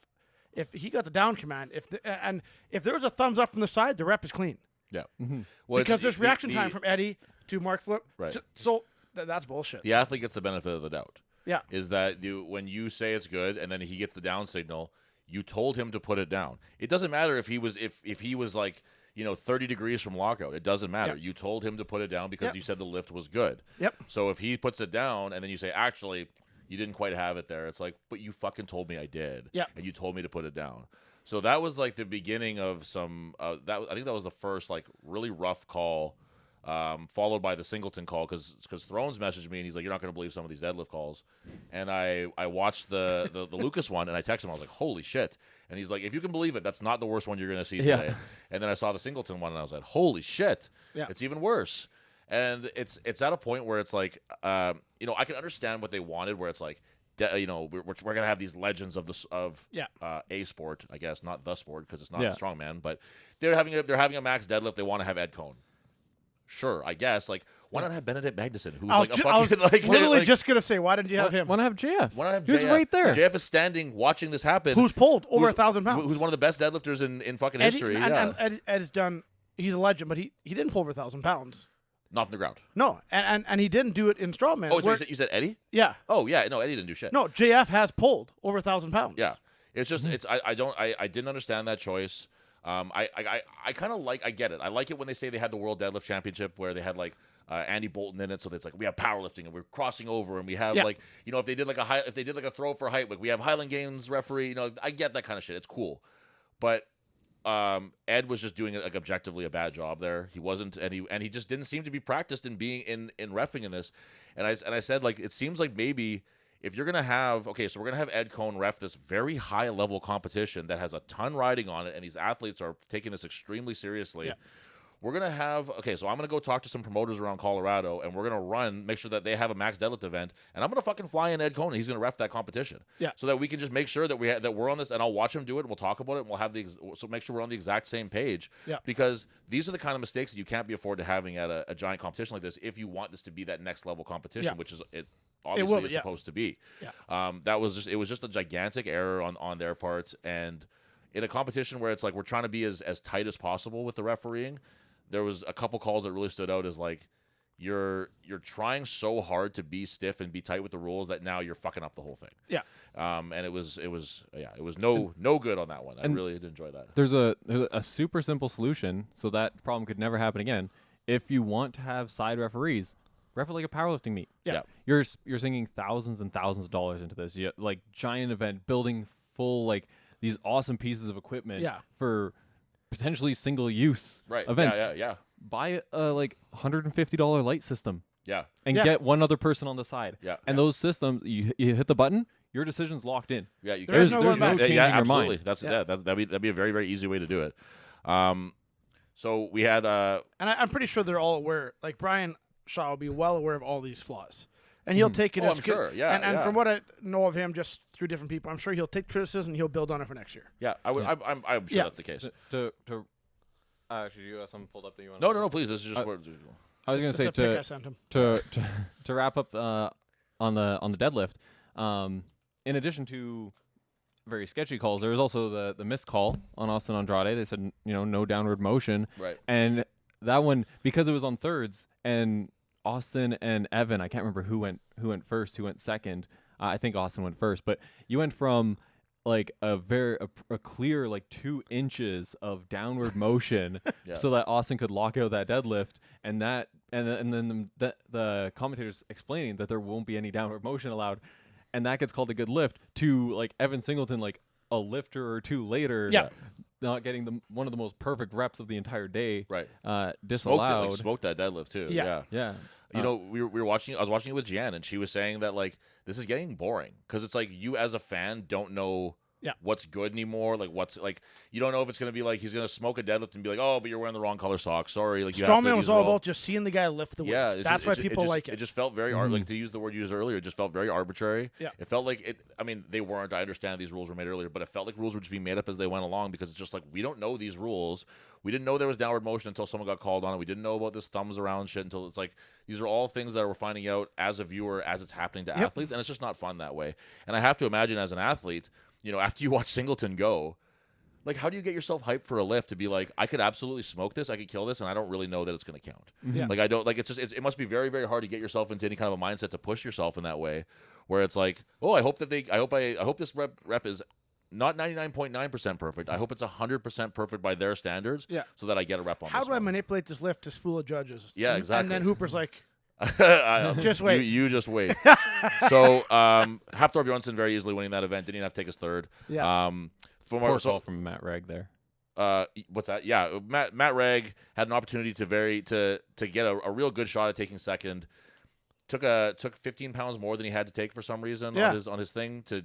If he got the down command, if there was a thumbs up from the side, the rep is clean. Yeah. Mm-hmm. Well, because there's reaction time from Eddie to Mark Flip. Right. So that's bullshit. The athlete gets the benefit of the doubt. Yeah. Is that when you say it's good and then he gets the down signal, you told him to put it down. It doesn't matter if he was like 30 degrees from lockout. It doesn't matter. Yep. You told him to put it down because you said the lift was good. Yep. So if he puts it down and then you say, actually, you didn't quite have it there, it's like, but you fucking told me I did. Yeah. And you told me to put it down. So that was like the beginning of some. I think that was the first like really rough call, followed by the Singleton call because Thrones messaged me and he's like, "You're not going to believe some of these deadlift calls," and I watched the Lucas one and I texted him. I was like, "Holy shit!" And he's like, "If you can believe it, that's not the worst one you're going to see today." Yeah. And then I saw the Singleton one and I was like, "Holy shit! Yeah. It's even worse." And it's at a point where it's like, I can understand what they wanted, where it's like. We're gonna have these legends of a sport, I guess, not the sport because it's not strongman, but they're having a max deadlift. They want to have Ed Cohn. Sure, I guess. Like, why not have Benedict Magnuson, who's I was just gonna say, why didn't you have him? Why not have JF? Why not have JF? He was right there. JF is standing, watching this happen. Who's pulled over 1,000 pounds? Who's one of the best deadlifters in fucking history? And Ed's done. He's a legend, but he didn't pull over 1,000 pounds. Not from the ground. No, and he didn't do it in strongman. Oh, so you said Eddie? Yeah. Oh, yeah. No, Eddie didn't do shit. No, JF has pulled over 1,000 pounds. Yeah. It's just I didn't understand that choice. I kind of I get it. I like it when they say they had the World Deadlift Championship where they had like Andy Bolton in it, so it's like we have powerlifting and we're crossing over and we have like if they did like a throw for height, like we have Highland Games referee. I get that kind of shit. It's cool, but. Ed was just doing like objectively a bad job there. He wasn't, and he just didn't seem to be practiced in being in reffing in this. And I said like it seems like maybe if you're gonna have so we're gonna have Ed Cohn ref this very high level competition that has a ton riding on it, and these athletes are taking this extremely seriously. Yeah. We're going to have, so I'm going to go talk to some promoters around Colorado, and we're going to make sure that they have a max deadlift event, and I'm going to fucking fly in Ed Cohn, and he's going to ref that competition. Yeah. So that we can just make sure that we're on this, and I'll watch him do it, and we'll talk about it, and we'll have so make sure we're on the exact same page. Yeah. Because these are the kind of mistakes that you can't be afforded having at a giant competition like this if you want this to be that next level competition, which is it obviously is supposed to be. Yeah. It was just a gigantic error on their part, and in a competition where it's like we're trying to be as tight as possible with the refereeing. There was a couple calls that really stood out as like you're trying so hard to be stiff and be tight with the rules that now you're fucking up the whole thing. Yeah. And it was no good on that one. I really did enjoy that. There's a super simple solution so that problem could never happen again. If you want to have side referees, ref it like a powerlifting meet. Yeah. You're sinking thousands and thousands of dollars into this. You like giant event, building full like these awesome pieces of equipment for potentially single-use events. Yeah. Buy a like $150 light system. Yeah. And get one other person on the side. Yeah. And those systems, you hit the button, your decision's locked in. Yeah. There's no changing your mind. That'd be a very, very easy way to do it. So we had and I'm pretty sure they're all aware. Like Brian Shaw will be well aware of all these flaws. And he'll take it as I'm sure. Yeah. And from what I know of him, just through different people, I'm sure he'll take criticism and he'll build on it for next year. Yeah, I'm sure that's the case. Actually, you have something pulled up that you want? No, please. This is just what I was going to say to wrap up on the deadlift. In addition to very sketchy calls, there was also the missed call on Austin Andrade. They said no downward motion, right? And that one, because it was on thirds and Austin and Evan, I can't remember who went first, who went second. I think Austin went first, but you went from like a clear like 2 inches of downward motion so that Austin could lock out that deadlift, and then the commentators explaining that there won't be any downward motion allowed, and that gets called a good lift, to like Evan Singleton, like a lifter or two later, not getting one of the most perfect reps of the entire day, disallowed. Smoked that deadlift too. Yeah. You know, we were watching. I was watching it with Jan, and she was saying that like this is getting boring because it's like you as a fan don't know what's good anymore. Like what's like you don't know if it's gonna be like he's gonna smoke a deadlift and be like, oh, but you're wearing the wrong color socks. Sorry, like Strongman was all about just seeing the guy lift the weight. Yeah, that's why people like it. It just felt very like to use the word you used earlier. It just felt very arbitrary. Yeah, it felt like it. I mean, they weren't. I understand these rules were made earlier, but it felt like rules were just being made up as they went along because it's just like we don't know these rules. We didn't know there was downward motion until someone got called on it. We didn't know about this thumbs around shit until it's like these are all things that we're finding out as a viewer as it's happening to athletes, and it's just not fun that way. And I have to imagine as an athlete, you know, after you watch Singleton go, like how do you get yourself hyped for a lift to be like, I could absolutely smoke this, I could kill this, and I don't really know that it's going to count. Yeah. Like I don't like it's just it must be very very hard to get yourself into any kind of a mindset to push yourself in that way, where it's like, oh, I hope this rep is not 99.9% perfect. I hope it's 100% perfect by their standards. Yeah. So that I get a rep on. How this do I one. manipulate this lift to fool the judges? Yeah, exactly. And then Hooper's like, just wait. You just wait. So Hafthor Bjornsson very easily winning that event. Didn't even have to take his third. Yeah. Poor call from Matt Reg there. What's that? Yeah, Matt Reg had an opportunity to get a real good shot at taking second. Took 15 pounds more than he had to take for some reason on his thing to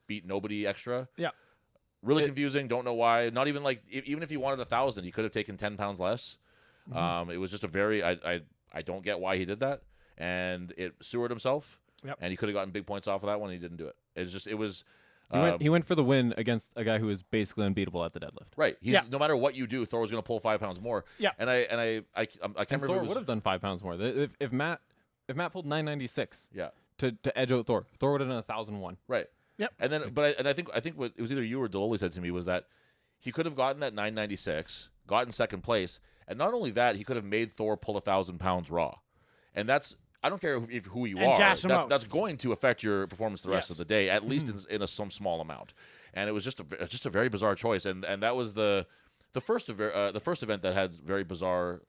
beat nobody extra. Yeah. Really confusing. Don't know why. Not even like even if he wanted 1,000, he could have taken 10 pounds less. It was just a very I don't get why he did that, and it sewered himself. Yep. And he could have gotten big points off of that one. And he didn't do it. It was. He went for the win against a guy who is basically unbeatable at the deadlift. Right. No matter what you do, Thor was going to pull 5 pounds more. Yeah. And I can't remember. Thor would have done 5 pounds more. If Matt pulled 996. Yeah. To edge out Thor would have done 1,001. Right. Yep. And then, I think what it was either you or Deloli said to me was that he could have gotten that 996, gotten second place, and not only that, he could have made Thor pull 1,000 pounds raw, and that's I don't care who you are. That's going to affect your performance the rest of the day, at least in some small amount. And it was just a very bizarre choice, and that was the first event that had very bizarre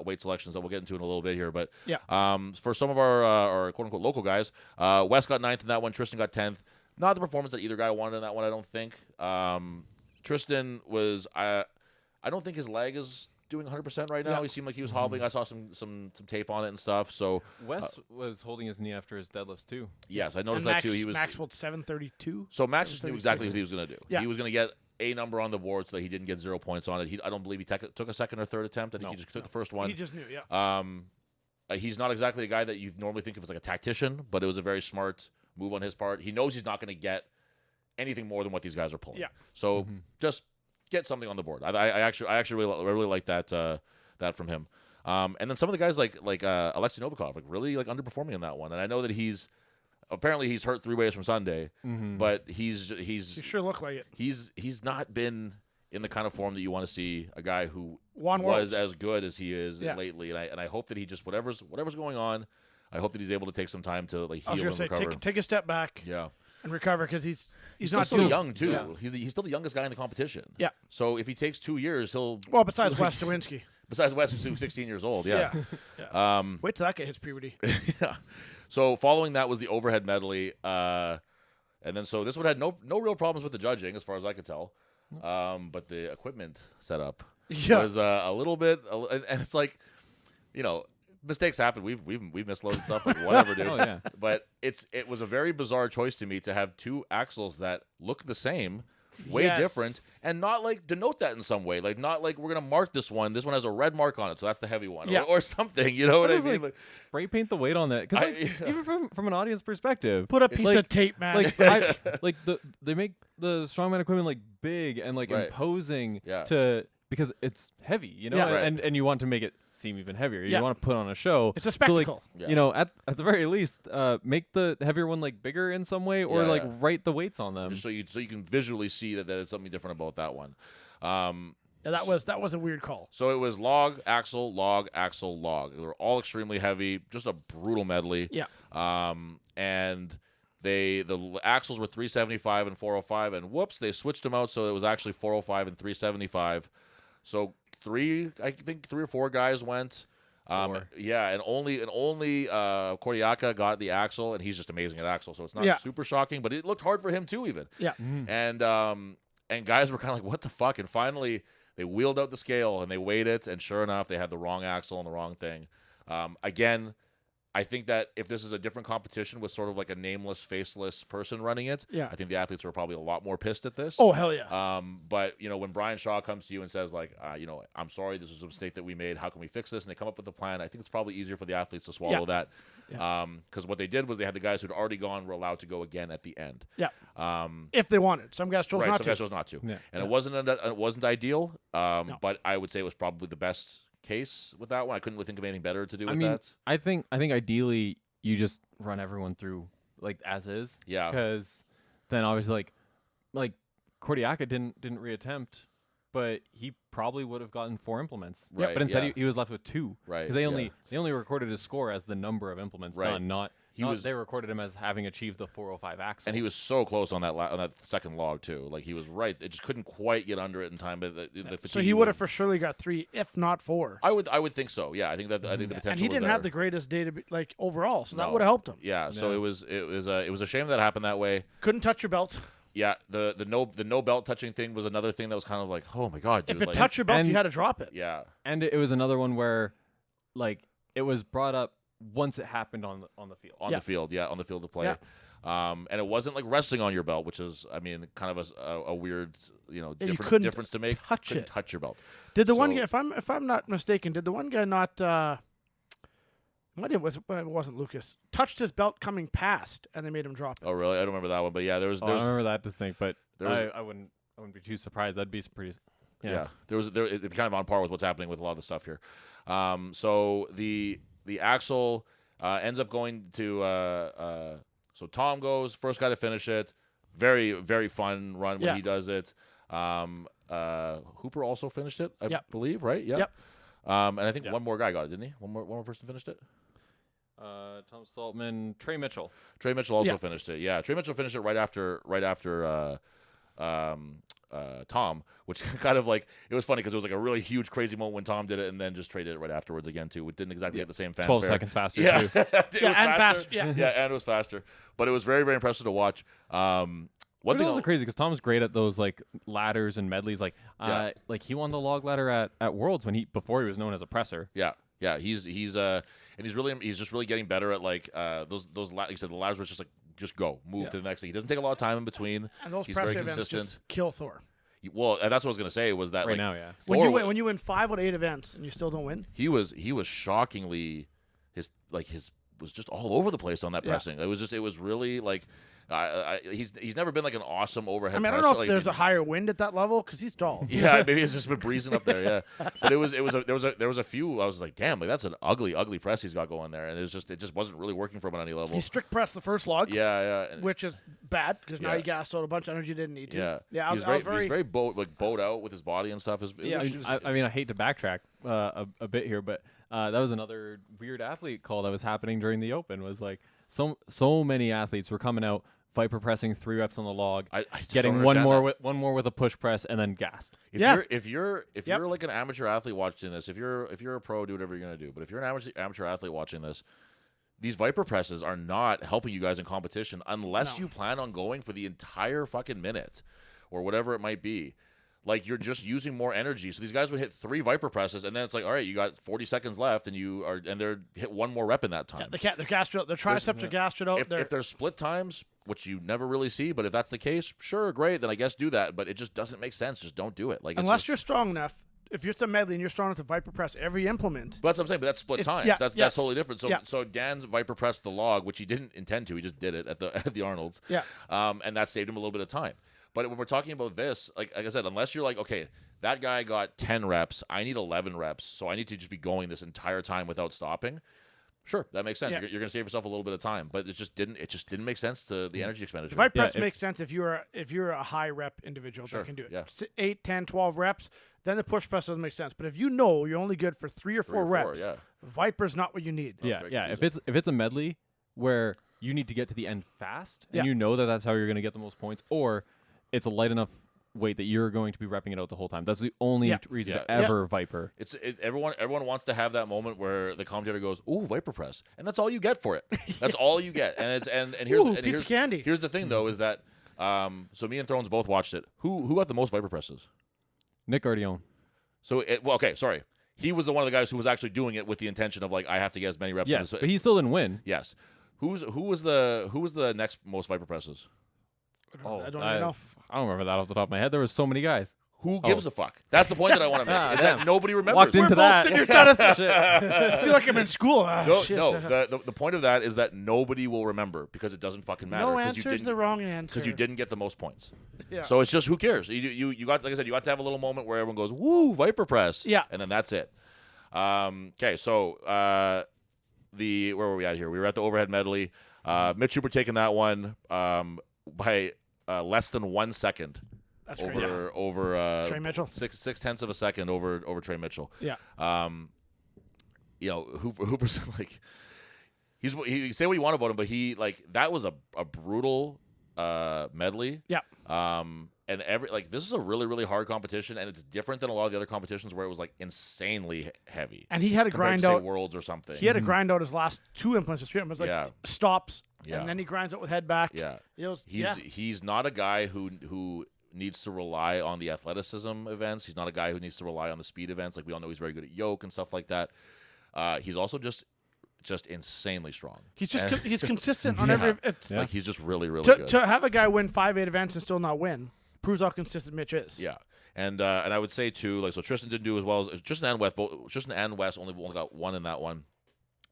weight selections that we'll get into in a little bit here. But for some of our quote unquote local guys, Wes got 9th in that one. Tristan got 10th. Not the performance that either guy wanted in that one, I don't think. Tristan was I don't think his leg is doing 100% right now. Yeah. He seemed like he was hobbling. I saw some tape on it and stuff. So Wes was holding his knee after his deadlifts too. Yes, I noticed that too. He was Max pulled 732. So Max just knew exactly what he was going to do. Yeah. He was going to get a number on the board so that he didn't get 0 points on it. I don't believe he took a second or third attempt. I think he just took the first one. He just knew. Yeah. He's not exactly a guy that you normally think of as like a tactician, but it was a very smart move on his part. He knows he's not going to get anything more than what these guys are pulling. Yeah. So just get something on the board. I actually really like that from him. And then some of the guys like Alexei Novikov, like really like underperforming in that one. And I know that he's hurt 3 ways from Sunday, but he sure looked like it. He's not been in the kind of form that you want to see a guy who was as good as he is lately. And I hope that he just whatever's going on, I hope that he's able to take some time to like heal and recover. Take a step back. Yeah. And recover because he's still not so young too. Yeah. He's still the youngest guy in the competition. Yeah. So if he takes 2 years, he'll besides Wes Dowinski. Besides Wes, who's 16 years old. Yeah. Wait till that guy hits puberty. Yeah. So following that was the overhead medley, and then so this one had no real problems with the judging as far as I could tell, but the equipment setup was a little bit, and it's like, you know. Mistakes happen. We've misloaded stuff, like whatever, dude. Oh, yeah. But it was a very bizarre choice to me to have 2 axles that look the same, way different, and not like denote that in some way. Like not like we're gonna mark this one. This one has a red mark on it, so that's the heavy one, or something. You know what I mean? Like, spray paint the weight on that, because even from an audience perspective, put a piece of tape, man. Like they make the strongman equipment like big and like imposing because it's heavy, you know, and you want to make it seem even heavier. You want to put on a show. It's a spectacle. So, you know, at the very least, make the heavier one like bigger in some way, or like write the weights on them, just so you can visually see that it's something different about that one. That was a weird call. So it was log, axle, log, axle, log. They were all extremely heavy, just a brutal medley. Yeah. And the axles were 375 and 405, and whoops, they switched them out, so it was actually 405 and 375. So I think 3 or 4 guys went. Yeah, and only Kordiaka got the axle, and he's just amazing at axle, so it's not super shocking, but it looked hard for him too, even. Yeah. And guys were kind of like, what the fuck? And finally, they wheeled out the scale, and they weighed it, and sure enough, they had the wrong axle and the wrong thing. Again, I think that if this is a different competition with sort of like a nameless, faceless person running it, I think the athletes are probably a lot more pissed at this. Oh, hell yeah. But, when Brian Shaw comes to you and says, like, I'm sorry, this was a mistake that we made. How can we fix this? And they come up with a plan. I think it's probably easier for the athletes to swallow that. Because what they did was they had the guys who'd already gone were allowed to go again at the end. Yeah. If they wanted. Some guys chose not to. Some guys chose not to. Yeah. And it wasn't ideal, but I would say it was probably the best case with that one. I couldn't really think of anything better to do with that. I think ideally you just run everyone through like as is. Yeah. Because then obviously like Kordiaka didn't reattempt, but he probably would have gotten 4 implements. Right. But instead he was left with 2. Right. Because they only recorded his score as the number of implements done, they recorded him as having achieved the 405 axle. And he was so close on that second log too. Like he was right. It just couldn't quite get under it in time. But so he would have for surely got 3, if not 4. I would think so. Yeah, I think the potential. And he didn't have the greatest day to be like overall, so that would have helped him. Yeah. So it was a shame that happened that way. Couldn't touch your belt. Yeah, the no belt touching thing was another thing that was kind of like, oh my god, dude. If it touched your belt, you had to drop it. Yeah. And it was another one where, like, it was brought up once it happened on the field. On the field of play. Yeah. And it wasn't like resting on your belt, which is, kind of a weird, difference to make. Couldn't touch your belt. Did the one guy, if I'm not mistaken, did the one guy not? It wasn't Lucas. Touched his belt coming past, and they made him drop it. Oh, really? I don't remember that one, but yeah, there was. I remember that distinct, but I wouldn't be too surprised. That'd be pretty. Yeah. There it's kind of on par with what's happening with a lot of the stuff here. So the axle ends up going to. So Tom goes first guy to finish it. Very very fun run when he does it. Hooper also finished it, I believe, right? Yeah. Yep. And I think one more guy got it, didn't he? One more person finished it. Tom Saltman, Trey Mitchell. Trey Mitchell also finished it. Yeah, Trey Mitchell finished it right after Tom, which kind of like it was funny because it was like a really huge crazy moment when Tom did it, and then just Trey did it right afterwards again too. It didn't exactly get the same fanfare. 12 seconds faster. Yeah, too. faster. And it was faster. But it was very very impressive to watch. One thing also crazy because Tom's great at those like ladders and medleys. Like he won the log ladder at Worlds before he was known as a presser. Yeah, he's just really getting better at like those like you said, the ladders were just go move to the next thing. He doesn't take a lot of time in between. And those he's press very events consistent. just kill Thor. Well, and that's what I was gonna say was that right now, when you win 5 out of 8 events and you still don't win, he was shockingly his was just all over the place on that pressing. It was really like. He's never been like an awesome overhead. I don't know if there's a higher wind at that level because he's tall. Yeah, maybe it's just been breezing up there. Yeah, but there was a few. I was like, damn, like that's an ugly press he's got going there, and it just wasn't really working for him on any level. He strict pressed the first log. Yeah, which is bad because now he gassed out a bunch of energy you didn't need to. Yeah. He was very bowed out with his body and stuff. I hate to backtrack a bit here, but that was another weird athlete call that was happening during the Open. Was like so many athletes were coming out. Viper pressing 3 reps on the log, getting one more with a push press, and then gassed. If you're like an amateur athlete watching this, if you're a pro, do whatever you're gonna do. But if you're an amateur athlete watching this, these Viper presses are not helping you guys in competition unless you plan on going for the entire fucking minute or whatever it might be. Like you're just using more energy. So these guys would hit 3 Viper presses, and then it's like, all right, you got 40 seconds left, and they're hit 1 more rep in that time. Yeah, they're gassed out. Their triceps are gassed out. If there's split times, which you never really see, but if that's the case, sure, great, then I guess do that. But it just doesn't make sense. Just don't do it. Like unless you're strong enough. If you're a medley and you're strong enough to Viper press every implement. But that's what I'm saying. But that's split times. That's totally different. So Dan Viper pressed the log, which he didn't intend to. He just did it at the Arnold's. Yeah. And that saved him a little bit of time. But when we're talking about this, like I said, unless you're like, okay, that guy got 10 reps, I need 11 reps, so I need to just be going this entire time without stopping. Sure, that makes sense. Yeah. You're going to save yourself a little bit of time, but it just didn't make sense to the energy expenditure. Viper press makes sense if you're a high rep individual that can do it. Yeah. 8, 10, 12 reps, then the push press doesn't make sense. But if you know you're only good for 3 or 4 reps, Viper's not what you need. Yeah. If it's a medley where you need to get to the end fast, and you know that's how you're going to get the most points, or it's a light enough weight that you're going to be repping it out the whole time. That's the only reason to ever Viper. Everyone wants to have that moment where the commentator goes, "Ooh, Viper press," and that's all you get for it. That's all you get. And here's of candy. Here's the thing though, is that so me and Thrones both watched it. Who got the most Viper presses? Nick Ardione. So sorry. He was one of the guys who was actually doing it with the intention of like, I have to get as many reps. Yes, but he still didn't win. Yes. Who was the next most Viper presses? I don't know. I don't remember that off the top of my head. There was so many guys. Who gives a fuck? That's the point that I want to make. Is that nobody remembers. Walked into that. Sitting here trying to I feel like I'm in school. No. The point of that is that nobody will remember because it doesn't fucking matter. No answer is the wrong answer. Because you didn't get the most points. Yeah. So it's just who cares? You got, like I said, you got to have a little moment where everyone goes, "Woo, Viper press!" Yeah. And then that's it. Okay, so where were we at here? We were at the overhead medley. Mitch Hooper taking that one by less than 1 second. That's over Trey Mitchell. 6/10 of a second over Trey Mitchell. Yeah. Hooper's like he say what you want about him, but he that was a brutal medley. Yeah. And this is a really, really hard competition, and it's different than a lot of the other competitions where it was like insanely heavy. And he had to grind out Worlds or something. He had to grind out his last 2 implements or 3 implements, stops, and then he grinds it with head back. Yeah. He's not a guy who needs to rely on the athleticism events. He's not a guy who needs to rely on the speed events. Like we all know, he's very good at yoke and stuff like that. He's also just insanely strong. He's consistent on every. Like he's just really, really good. To have a guy win 5-8 events and still not win proves how consistent Mitch is. Yeah, and I would say too, so Tristan didn't do as well as Tristan and Wes only got one in that one.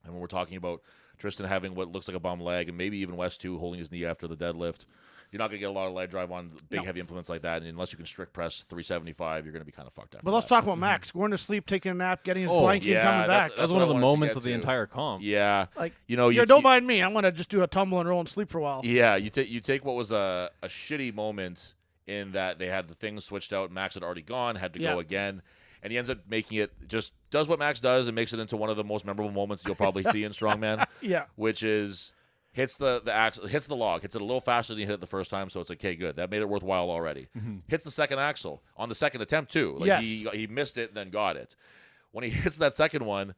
And when we're talking about Tristan having what looks like a bum leg, and maybe even Wes too holding his knee after the deadlift, you're not going to get a lot of leg drive on big heavy implements like that. And unless you can strict press 375, you're going to be kind of fucked up. But let's talk about Max going to sleep, taking a nap, getting his blanket, and coming back. That's one of the moments of the entire comp. Yeah, don't mind me. I'm going to just do a tumble and roll and sleep for a while. Yeah, you take what was a shitty moment in that they had the things switched out. Max had already gone, had to go again. And he ends up making it, just does what Max does and makes it into one of the most memorable moments you'll probably see in Strongman. Yeah. Which is hits the axle, hits the log, hits it a little faster than he hit it the first time, so it's okay, good. That made it worthwhile already. Mm-hmm. Hits the second axle on the second attempt too. Like he missed it, then got it. When he hits that second one,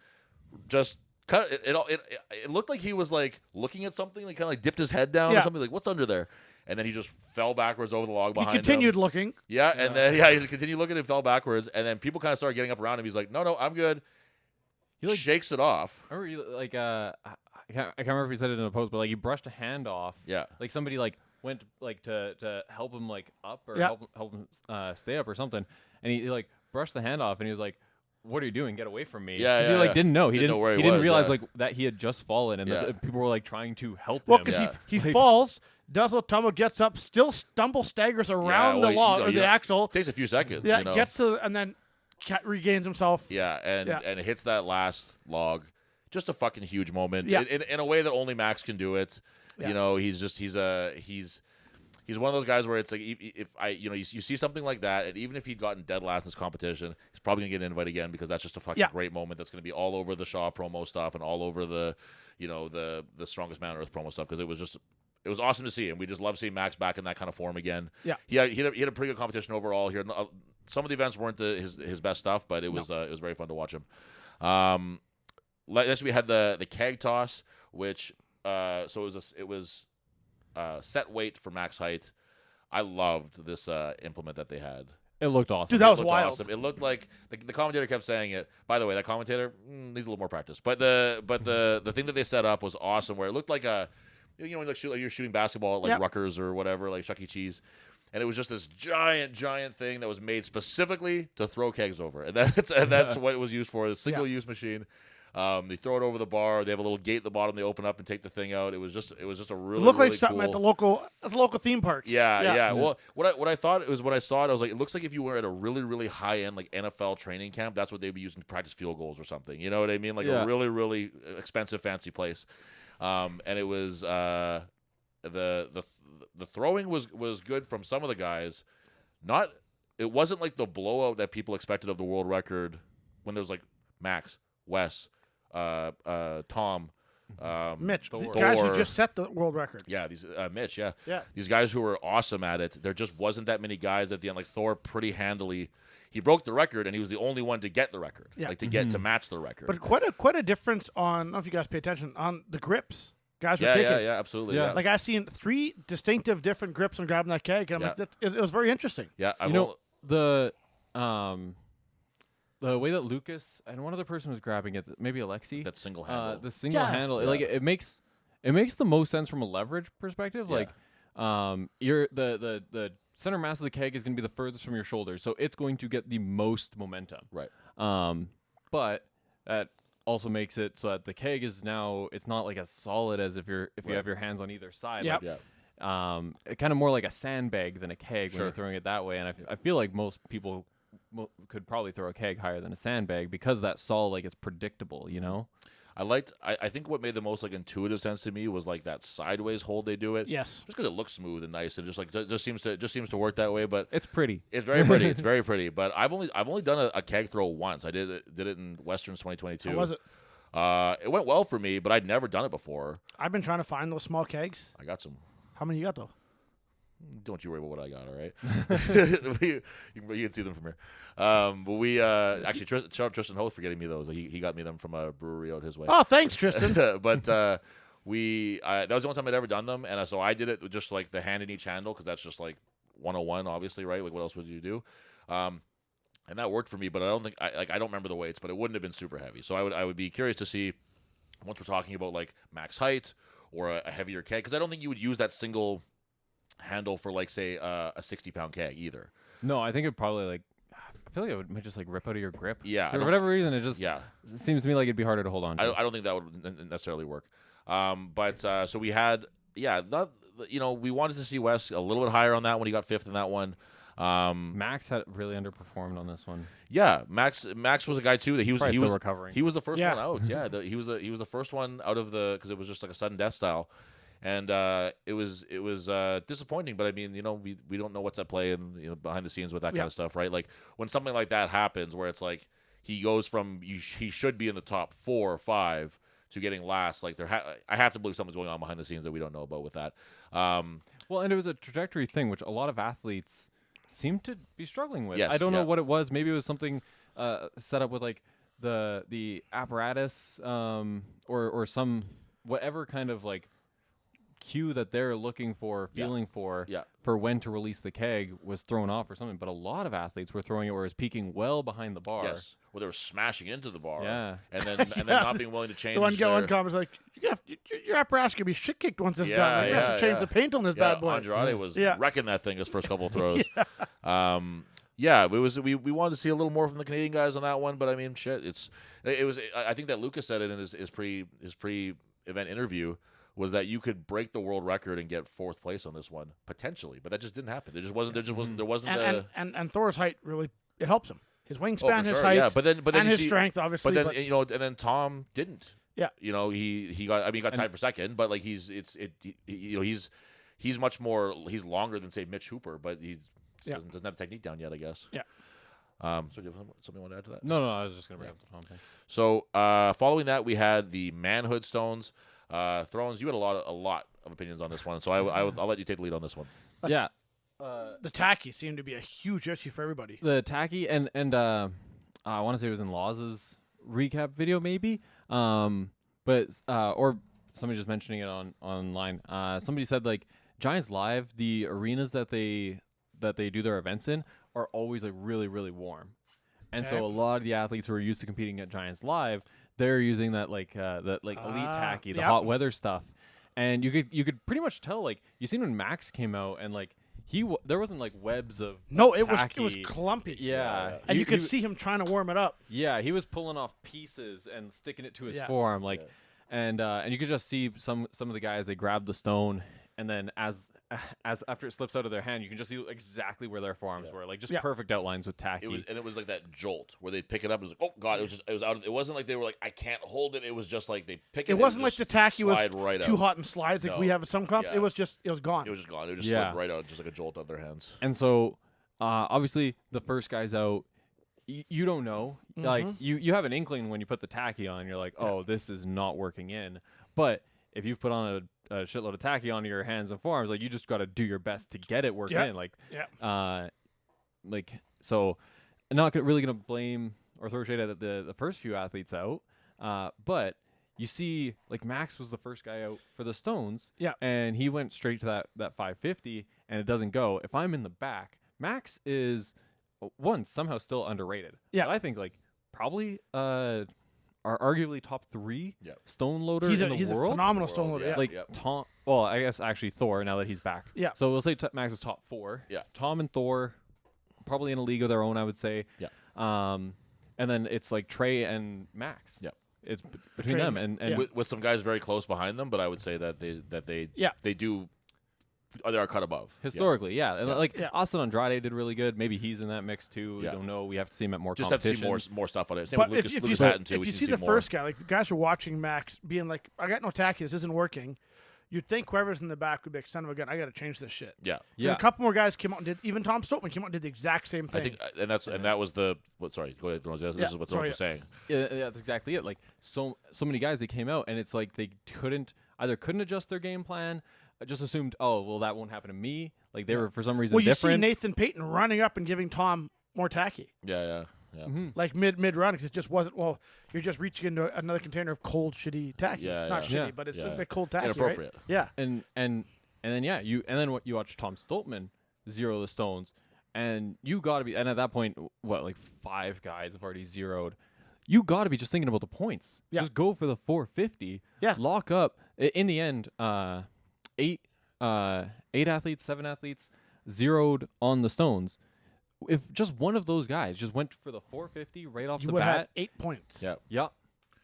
just cut it. It looked like he was like looking at something, like kind of like dipped his head down or something, like what's under there. And then he just fell backwards over the log behind him. He continued looking. Yeah, and then he continued looking and fell backwards. And then people kind of started getting up around him. He's like, no, I'm good. He shakes it off. I can't remember if he said it in a post, but like he brushed a hand off. Yeah. Like somebody went to help him up or help him stay up or something, and he brushed the hand off and he was like, "What are you doing? Get away from me!" Yeah, he didn't know. He didn't realize that he had just fallen and that people were trying to help him. Well, because he falls, does a tumble, gets up, still staggers around the log or the axle. It takes a few seconds. Yeah, gets to and then regains himself. Yeah, and hits that last log. Just a fucking huge moment. Yeah. In a way that only Max can do it. Yeah. He's one of those guys where it's like you see something like that, and even if he'd gotten dead last in this competition, he's probably gonna get an invite again because that's just a fucking great moment. That's gonna be all over the Shaw promo stuff and all over the Strongest Man on Earth promo stuff because it was awesome to see, and we just love seeing Max back in that kind of form again. Yeah, he had a pretty good competition overall here. Some of the events weren't his best stuff, but it was very fun to watch him. Next we had the keg toss, which it was set weight for max height. I loved this implement that they had. It looked awesome. Dude, that was wild. Awesome. It looked like the commentator kept saying it. By the way, that commentator needs a little more practice. But the thing that they set up was awesome, where it looked like you're shooting basketball at Rutgers or whatever, like Chuck E. Cheese. And it was just this giant thing that was made specifically to throw kegs over, and that's what it was used for. The single-use machine. They throw it over the bar. They have a little gate at the bottom. They open up and take the thing out. It was just a really. It looked like something at the local theme park. Yeah. Well, what I thought it was when I saw it, I was like, it looks like if you were at a really, really high end like NFL training camp, that's what they'd be using to practice field goals or something. You know what I mean? Like a really, really expensive, fancy place. And it was the throwing was good from some of the guys. It wasn't like the blowout that people expected of the world record when there was like Max, Wes, Tom, Mitch, Thor. the guys who just set the world record. Yeah, these Mitch. Yeah, Yeah. These guys who were awesome at it. There just wasn't that many guys at the end. Like Thor, pretty handily, he broke the record, and he was the only one to get the record. Yeah. Like to match the record. But quite a difference on. I don't know if you guys pay attention on the grips. Guys were yeah, taking. yeah, absolutely. Yeah. Yeah. Like I seen 3 distinctive different grips on grabbing that keg, and I'm like, it was very interesting. Yeah, the way that Lucas and one other person was grabbing it, maybe Alexi. that single handle. The single handle, Yeah. like it makes the most sense from a leverage perspective. Yeah. Like, you're the center mass of the keg is going to be the furthest from your shoulders, so it's going to get the most momentum. Right. But that also makes it so that the keg is now it's not like as solid as if you have your hands on either side. Yep. Like, Yeah. kind of more like a sandbag than a keg when Sure. you're throwing it that way. And I feel like most people could probably throw a keg higher than a sandbag because that solid, like, it's predictable, you know? I think what made the most like intuitive sense to me was like that sideways hold they do it. Yes. Just because it looks smooth and nice and just like just seems to work that way. But It's pretty. it's very pretty. It's very pretty. But I've only done a keg throw once. I did it in Westerns 2022. How was it? It went well for me, but I'd never done it before. I've been trying to find those small kegs. I got some. How many you got though? Don't you worry about what I got, all right? you can see them from here. But we actually shout out Tristan Hoth for getting me those. He got me them from a brewery out his way. Oh, thanks, Tristan. But that was the only time I'd ever done them, and so I did it with just like the hand in each handle because that's just like 101, obviously, right? Like what else would you do? And that worked for me, but I don't think I don't remember the weights, but it wouldn't have been super heavy. So I would be curious to see once we're talking about like max height or a heavier keg, because I don't think you would use that single handle for like say a 60-pound keg either. No, I think it probably like I feel like it might just like rip out of your grip. Yeah, For whatever reason, it seems to me like it'd be harder to hold on to. I don't think that would necessarily work. But so we had we wanted to see Wes a little bit higher on that one. He got 5th in that one. Max had really underperformed on this one. Yeah, Max was a guy too that he was still recovering. He was the first one out. Yeah, he was the first one out of because it was just like a sudden death style. And it was disappointing, but I mean, we don't know what's at play and behind the scenes with that kind of stuff, right? Like when something like that happens, where it's like he goes from he should be in the top 4 or 5 to getting last. Like I have to believe something's going on behind the scenes that we don't know about with that. Well, and it was a trajectory thing, which a lot of athletes seem to be struggling with. Yes, I don't know what it was. Maybe it was something set up with like the apparatus or some whatever kind of like cue that they're looking for, feeling for when to release the keg was thrown off or something. But a lot of athletes were throwing it where it was peaking well behind the bar. Yes, where they were smashing into the bar. Yeah. and then not being willing to change. The one comment is like, your apparatus could be shit kicked once it's done. You have to change the paint on this bad boy. Andrade was wrecking that thing his first couple of throws. It was. We wanted to see a little more from the Canadian guys on that one, but I mean, shit, it was. I think that Lucas said it in his pre-event interview. Was that you could break the world record and get 4th place on this one potentially, but that just didn't happen. There wasn't. And Thor's height really it helps him. His wingspan, his height, yeah. But then and his strength, obviously. But then and then Tom didn't. Yeah. He got tied for second, but like he's much more. He's longer than say Mitch Hooper, but he doesn't have the technique down yet, I guess. Yeah. So do you have something you want to add to that? No, I was just gonna bring up the Tom thing. So following that, we had the manhood stones. Thrones, you had a lot of opinions on this one, so I'll let you take the lead on this one. Yeah. The tacky seemed to be a huge issue for everybody. The tacky and I want to say it was in Laws's recap video maybe, but or somebody just mentioning it online. Somebody said like Giants Live, the arenas that they do their events in are always like really really warm, and so a lot of the athletes who are used to competing at Giants Live, they're using that elite tacky, the hot weather stuff, and you could pretty much tell like you seen when Max came out and like there wasn't like webs of tacky. It was clumpy. Yeah. And you could see him trying to warm it up. Yeah, he was pulling off pieces and sticking it to his forearm and you could just see some of the guys, they grab the stone and then as after it slips out of their hand, you can just see exactly where their forearms were, like just perfect outlines with tacky. It was like that jolt where they'd pick it up. It was like, oh god, it was out. It wasn't like they were like, I can't hold it. It was just like they pick it. It wasn't like the tacky was right too out. hot and slides like we have at some comps. Yeah. It was just gone. It was just gone. It just slid right out, just like a jolt out of their hands. And so, obviously, the first guy's out. You don't know, like you have an inkling when you put the tacky on. You're like, oh, this is not working in. But if you've put on a shitload of tacky on your hands and forearms, like you just got to do your best to get it worked in. So I'm not really gonna blame or throw shade at the first few athletes out, but you see, like Max was the first guy out for the Stones, and he went straight to that 550, and it doesn't go. If I'm in the back, Max is somehow still underrated. Yeah, but I think like probably are arguably top 3 stone loader in the he's world. A phenomenal stone loader. Tom. Well, I guess actually Thor now that he's back. Yeah. So we'll say Max is top 4. Yeah. Tom and Thor, probably in a league of their own, I would say. Yeah. And then it's like Trey and Max. Yeah. It's between them and with some guys very close behind them, but I would say that they do. They are cut above historically, And Austin Andrade did really good. Maybe he's in that mix too. We don't know. We have to see him at more just competition. have to see more stuff on it. Same but with if Lucas you Hatton too. If you see the first guy, like the guys are watching Max being like, I got no tacky, this isn't working. You'd think whoever's in the back would be like, son of a gun, I got to change this shit. Yeah. A couple more guys came out and did. Even Tom Stoltman came out and did the exact same thing. I think, and that was the. Sorry, go ahead. This is what Thorne was saying. Yeah, that's exactly it. Like so many guys, they came out and it's like they couldn't adjust their game plan. Just assumed, oh well, that won't happen to me. Like they were for some reason different. Well, you see Nathan Payton running up and giving Tom more tacky. Yeah. Like mid run, because it just wasn't. Well, you're just reaching into another container of cold, shitty tacky. Not shitty, but it's like cold tacky, inappropriate. Right? Yeah. And then what you watch Tom Stoltman zero the stones, and you got to be. And at that point, like 5 guys have already zeroed. You got to be just thinking about the points. Yeah. Just go for the 450. Yeah. Lock up. In the end, 8 athletes, 7 athletes zeroed on the stones. If just one of those guys just went for the 450 right off the bat, you would have 8 points. Yeah.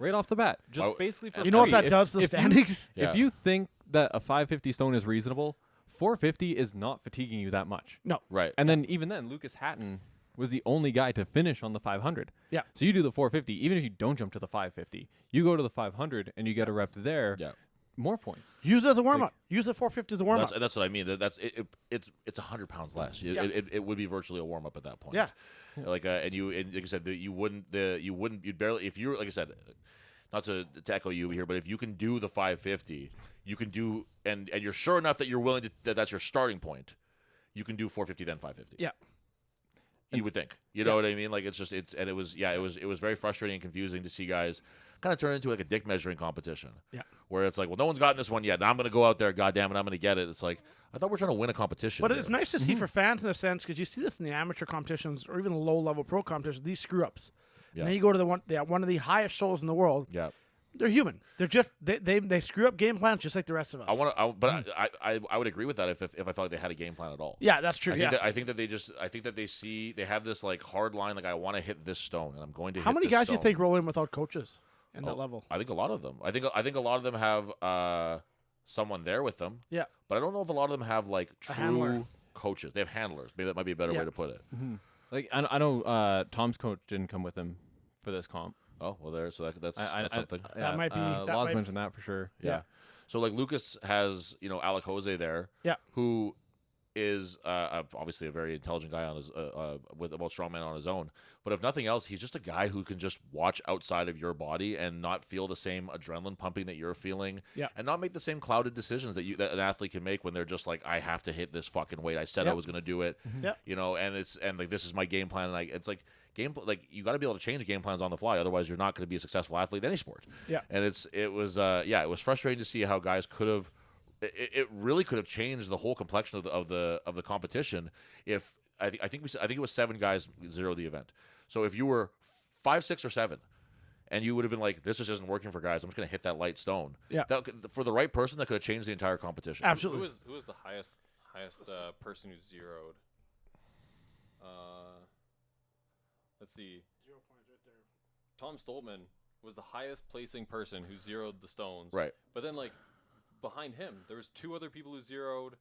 Right off the bat. Just basically for you know what that does to the standings? If you think that a 550 stone is reasonable, 450 is not fatiguing you that much. No. Right. And then even then, Lucas Hatton was the only guy to finish on the 500. Yeah. So you do the 450, even if you don't jump to the 550, you go to the 500 and you get a rep there. Yeah. More points. Use it as a warm up. Use the 450 as a warm up. That's what I mean. It's 100 pounds less. It would be virtually a warm up at that point. Yeah. Like like I said, you'd barely, if you're, like I said, not to echo you here, but if you can do the 550, you can do, and you're sure enough that you're willing to, that's your starting point, you can do 450 then 550. Yeah. You would think. You know what I mean? Like it was very frustrating and confusing to see guys kind of turn into like a dick measuring competition. Yeah. Where it's like, well, no one's gotten this one yet. Now I'm going to go out there, goddamn it, I'm going to get it. It's like, I thought we were trying to win a competition. But it's nice to see for fans in a sense, because you see this in the amateur competitions or even the low level pro competitions. These screw ups. Yeah. And then you go to one of the highest shows in the world. Yeah. They're human. They're just they screw up game plans just like the rest of us. I would agree with that if I felt like they had a game plan at all. Yeah, that's true. I think that they have this like hard line, like I want to hit this stone and I'm going to. How many guys do you think roll in without coaches in that level? I think a lot of them. I think a lot of them have someone there with them. Yeah, but I don't know if a lot of them have like true coaches. They have handlers. Maybe that might be a better way to put it. Mm-hmm. Like I know Tom's coach didn't come with him for this comp. Oh, well, there. So that's something. That might be. Laws mentioned that for sure. Yeah. So like Lucas has, Alec Jose there. Yeah. Who is obviously a very intelligent guy on his with about strongman on his own. But if nothing else, he's just a guy who can just watch outside of your body and not feel the same adrenaline pumping that you're feeling. Yeah. And not make the same clouded decisions that an athlete can make when they're just like, I have to hit this fucking weight. I said I was going to do it. Yeah. And like this is my game plan, and it's like. You got to be able to change game plans on the fly, otherwise you're not going to be a successful athlete in any sport. Yeah, and it was frustrating to see how guys could have. It really could have changed the whole complexion of the competition. If I think it was 7 guys zero the event. So if you were 5, 6, or 7, and you would have been like, this just isn't working for guys. I'm just going to hit that light stone. Yeah, for the right person, that could have changed the entire competition. Absolutely. Who was the highest person who zeroed? Let's see. 0 points right there. Tom Stoltman was the highest placing person who zeroed the stones. Right. But then, like, behind him, there was 2 other people who zeroed.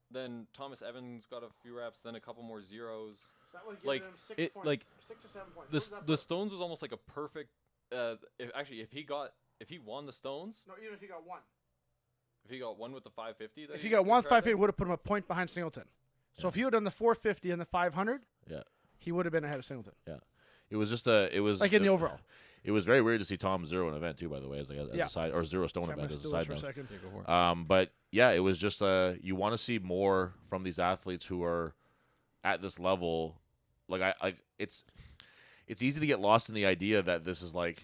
Then Thomas Evans got a few reps. Then a couple more zeros. So that would give like him 6 it, points, like 6 or 7 points. The stones was almost like a perfect. If he won the stones. No, even if he got 1. If he got 1 with the 550. If he got 1 550, would have put him a point behind Singleton. So if you had done the 450 and the 500. Yeah. He would have been ahead of Singleton. Yeah. It was just it was like in the overall. It was very weird to see Tom zero an event too, by the way, as a side, or zero stone event as a side note. But yeah, it was just you want to see more from these athletes who are at this level. It's easy to get lost in the idea that this is like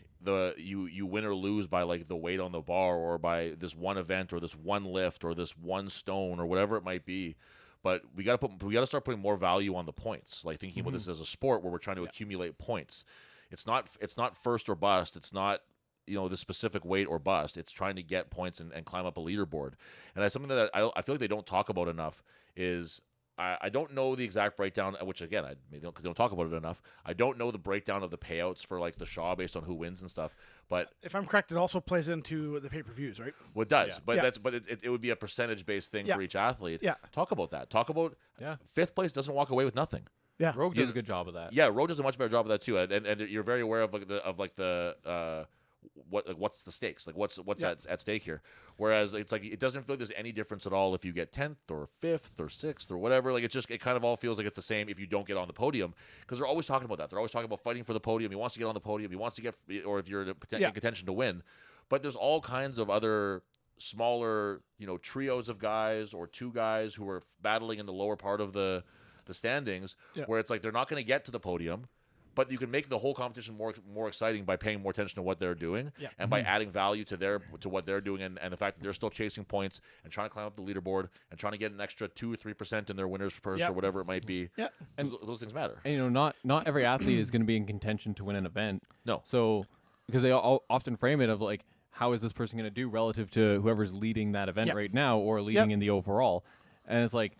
you win or lose by like the weight on the bar or by this one event or this one lift or this one stone or whatever it might be. But we got to start putting more value on the points, like thinking about this as a sport where we're trying to accumulate points. It's not first or bust. It's not the specific weight or bust. It's trying to get points and climb up a leaderboard. And that's something that I feel like they don't talk about enough. Is I don't know the exact breakdown, which again because they don't talk about it enough. I don't know the breakdown of the payouts for like the Shaw based on who wins and stuff. But if I'm correct, it also plays into the pay-per-views, right? Well, it does, but it would be a percentage-based thing for each athlete. Yeah, talk about that. Talk about fifth place doesn't walk away with nothing. Yeah, Rogue does a good job of that. Yeah, Rogue does a much better job of that too, and you're very aware of what's the stakes, like what's at stake here. Whereas it's like it doesn't feel like there's any difference at all if you get 10th or 5th or 6th or whatever. Like it kind of all feels like it's the same if you don't get on the podium, because they're always talking about that. They're always talking about fighting for the podium. He wants to get on the podium. He wants to get, or if you're in contention to win. But there's all kinds of other smaller, trios of guys or two guys who are battling in the lower part of the standings, where it's like they're not going to get to the podium, but you can make the whole competition more exciting by paying more attention to what they're doing and by adding value to what they're doing and the fact that they're still chasing points and trying to climb up the leaderboard and trying to get an extra 2 or 3% in their winner's purse or whatever it might be. Yeah, and those things matter. And not every athlete is going to be in contention to win an event. No, so because they all often frame it of like, how is this person going to do relative to whoever's leading that event right now or leading in the overall, and it's like.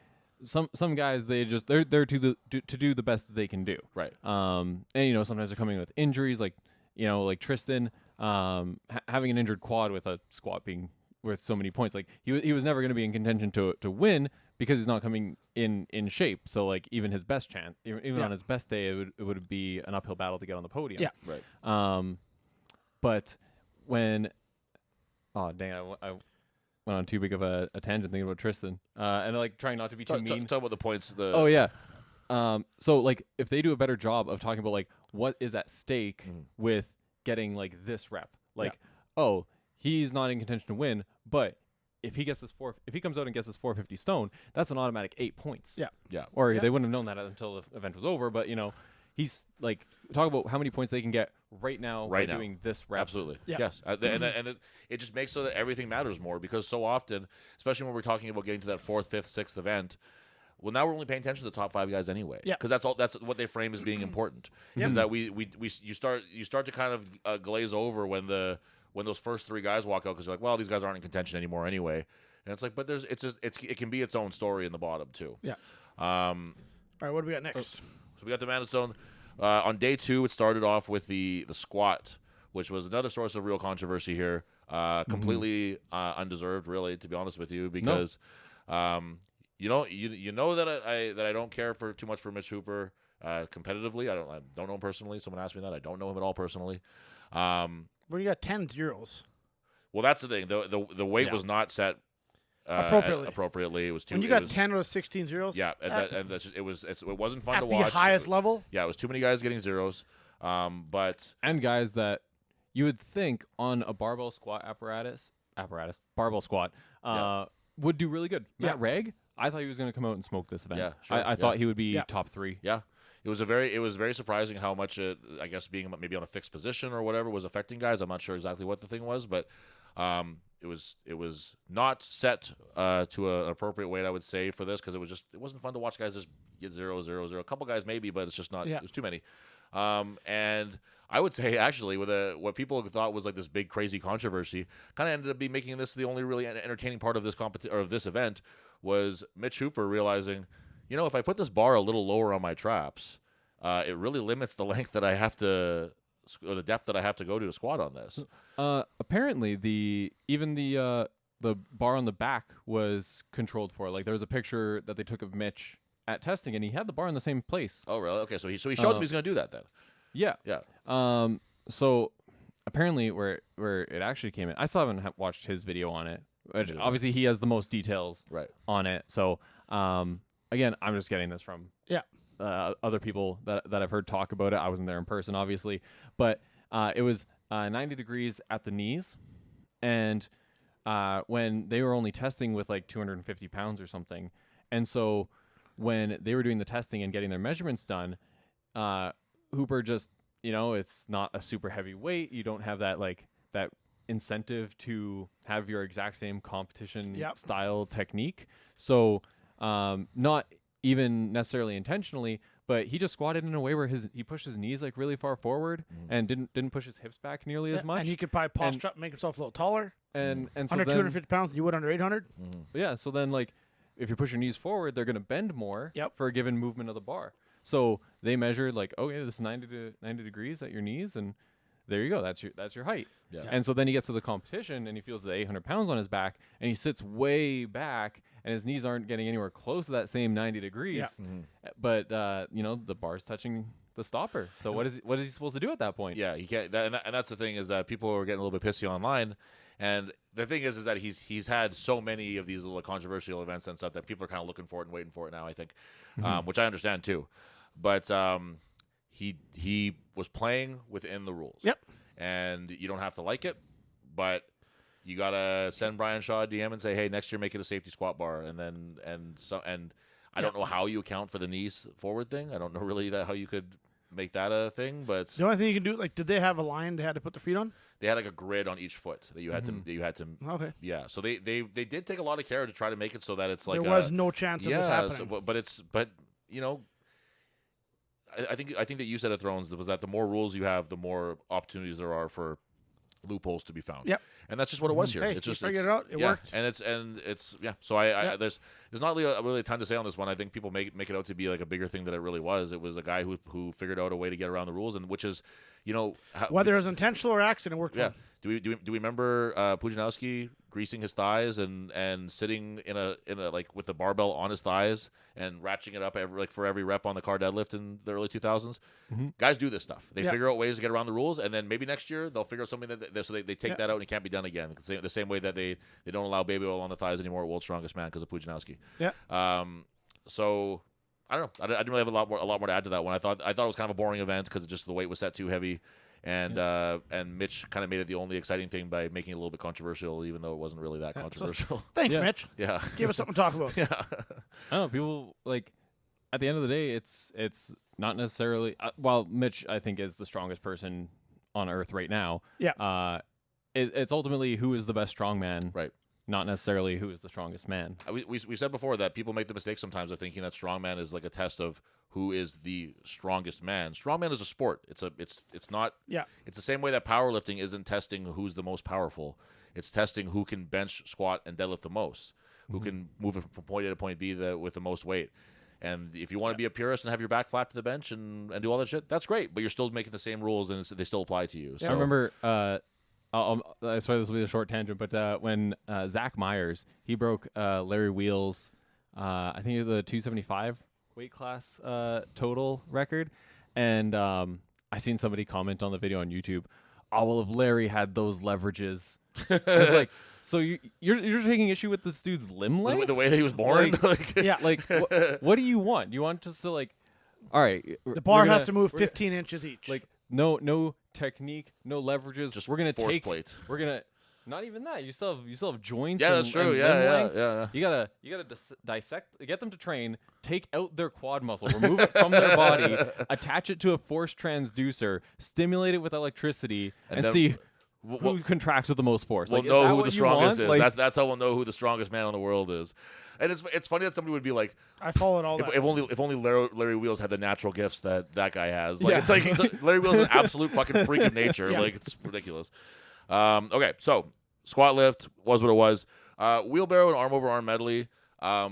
Some guys they're to do the best that they can do. Right. And sometimes they're coming with injuries like Tristan having an injured quad with a squat being worth so many points. Like he was never going to be in contention to win because he's not coming in shape. So like even his best chance, even on his best day, it would be an uphill battle to get on the podium. Yeah. Right. But when I went on too big of a tangent thinking about Tristan, and like trying not to be too mean. Talk about the points. Oh yeah. So like if they do a better job of talking about like what is at stake with getting like this rep, like he's not in contention to win, but if he comes out and gets this 450 stone, that's an automatic 8 points. Yeah. Or they wouldn't have known that until the event was over, but he's like talk about how many points they can get right now by doing this rep. Absolutely. Yeah. Yes. And it just makes so that everything matters more, because so often, especially when we're talking about getting to that 4th, 5th, 6th event, well, now we're only paying attention to the top 5 guys anyway. Yeah. Because that's what they frame as being important. Is that you start to kind of glaze over when those first 3 guys walk out, because you're like, well, these guys aren't in contention anymore anyway. And it's like, but it can be its own story in the bottom too. Yeah. All right, what do we got next? So we got the Manitoba Stone. On day 2, it started off with the squat, which was another source of real controversy here. Completely undeserved, really, to be honest with you, because you know that I don't care for too much for Mitch Hooper competitively. I don't know him personally. Someone asked me that. I don't know him at all personally. Well, you got 10 zeros. Well, that's the thing. The weight was not set appropriately. It was too. When you got 10 out of 16 zeros. Yeah, and that's just, it wasn't fun to watch. At the highest level. Yeah, it was too many guys getting zeros. But and guys that you would think on a barbell squat barbell squat would do really good. Matt Reg, I thought he was going to come out and smoke this event. Yeah, sure. I thought he would be top 3. Yeah. It was very surprising how much I guess being maybe on a fixed position or whatever was affecting guys. I'm not sure exactly what the thing was, but it was not set to an appropriate weight, I would say, for this, because it wasn't fun to watch guys just get 0, 0, 0. A couple guys maybe, but it's just not. It was too many. And I would say actually with what people thought was like this big crazy controversy kind of ended up making this the only really entertaining part of this of this event, was Mitch Hooper realizing, if I put this bar a little lower on my traps, it really limits the length that I have to, or the depth that I have to go to squat on this. Apparently, the bar on the back was controlled for. Like there was a picture that they took of Mitch at testing, and he had the bar in the same place. Oh, really? Okay, so he showed them he's going to do that then. Yeah. Yeah. So apparently, where it actually came in, I still haven't watched his video on it. Obviously, he has the most details on it. So again, I'm just getting this from other people that I've heard talk about it. I wasn't there in person, obviously, but it was 90 degrees at the knees, and when they were only testing with like 250 pounds or something, and so when they were doing the testing and getting their measurements done, Hooper just, it's not a super heavy weight. You don't have that that incentive to have your exact same competition style technique. So not even necessarily intentionally, but he just squatted in a way where he pushed his knees like really far forward and didn't push his hips back nearly as much. And he could probably posture up and make himself a little taller. And so under 250 pounds, you would under 800. Yeah, so then like if you push your knees forward, they're going to bend more for a given movement of the bar. So they measured like, okay, this is 90 degrees at your knees, and there you go. That's your height. Yeah. And so then he gets to the competition, and he feels the 800 pounds on his back, and he sits way back, and his knees aren't getting anywhere close to that same 90 degrees. Yeah. But the bar's touching the stopper. So what is he supposed to do at that point? Yeah, he can't. And that's the thing, is that people are getting a little bit pissy online. And the thing is that he's had so many of these little controversial events and stuff that people are kind of looking for it and waiting for it now, I think, which I understand too. But he was playing within the rules. Yep. And you don't have to like it, but you gotta send Brian Shaw a DM and say, hey, next year make it a safety squat bar, and I don't know how you account for the knees forward thing. I don't know really how you could make that a thing, but the only thing you can do, like, did they have a line they had to put their feet on? They had like a grid on each foot that you had to. Okay. Yeah. So they did take a lot of care to try to make it so that it's like there was no chance of this happening. But I think that you said at Thrones was that the more rules you have, the more opportunities there are for loopholes to be found. Yep. And that's just what it was here. Hey, it's just figured it out. It worked. And it's So there's not really a ton to say on this one. I think people make it out to be like a bigger thing than it really was. It was a guy who figured out a way to get around the rules, and which is, whether it was intentional or accident, it worked. Yeah. Do we remember Pujanowski greasing his thighs and sitting in a like with the barbell on his thighs and ratcheting it up for every rep on the car deadlift in the early 2000s? Guys do this stuff. They figure out ways to get around the rules, and then maybe next year they'll figure out something so they take that out and it can't be done again. The same way that they don't allow baby oil on the thighs anymore at World's Strongest Man because of Pujanowski. Yeah. So I don't know. I didn't really have a lot more to add to that one. I thought it was kind of a boring event because the weight was set too heavy. And Mitch kind of made it the only exciting thing by making it a little bit controversial, even though it wasn't really that controversial. Thanks, Mitch. Yeah. Give us something to talk about. Yeah. I don't know. People, like, at the end of the day, it's not necessarily while Mitch, I think, is the strongest person on earth right now. Yeah. It's ultimately who is the best strongman. Right. Not necessarily who is the strongest man. We said before that people make the mistake sometimes of thinking that strongman is like a test of who is the strongest man. Strongman is a sport. It's not. Yeah. It's the same way that powerlifting isn't testing who's the most powerful. It's testing who can bench, squat, and deadlift the most. Who can move it from point A to point B with the most weight. And if you want to be a purist and have your back flat to the bench and do all that shit, that's great. But you're still making the same rules and they still apply to you. So. I remember. I swear this will be a short tangent, but when Zach Myers, he broke Larry Wheels, I think the 275 weight class total record, and I seen somebody comment on the video on YouTube, oh, well, if Larry had those leverages, it's like, so you're taking issue with this dude's limb length? The way that he was born? Yeah. Like, what do you want? You want just to, like, all right. The bar has to move 15 inches each. Like, no technique, no leverages. Just we're gonna force plate. We're gonna not even that. You still have joints. Yeah, that's true. Yeah. You gotta dissect, get them to train, take out their quad muscle, remove it from their body, attach it to a force transducer, stimulate it with electricity, and see who contracts with the most force. We'll know who the strongest is. Like, that's how we'll know who the strongest man in the world is. And it's funny that somebody would be like, I followed all that. If only Larry Wheels had the natural gifts that guy has. Like, it's like Larry Wheels is an absolute fucking freak of nature. Yeah. Like, it's ridiculous. Okay, so squat lift was what it was. Wheelbarrow and arm over arm medley. I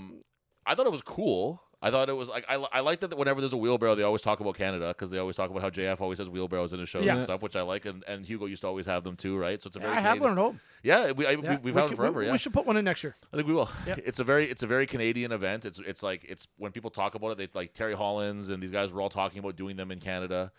thought it was cool. I thought it was like I like that whenever there's a wheelbarrow, they always talk about Canada because they always talk about how JF always has wheelbarrows in his shows and stuff, which I like, and Hugo used to always have them too, right? So it's a very I have one at home. Yeah, we've had them forever. We should put one in next year. I think we will. Yeah. It's a very Canadian event. It's when people talk about it, they like Terry Hollins and these guys were all talking about doing them in Canada,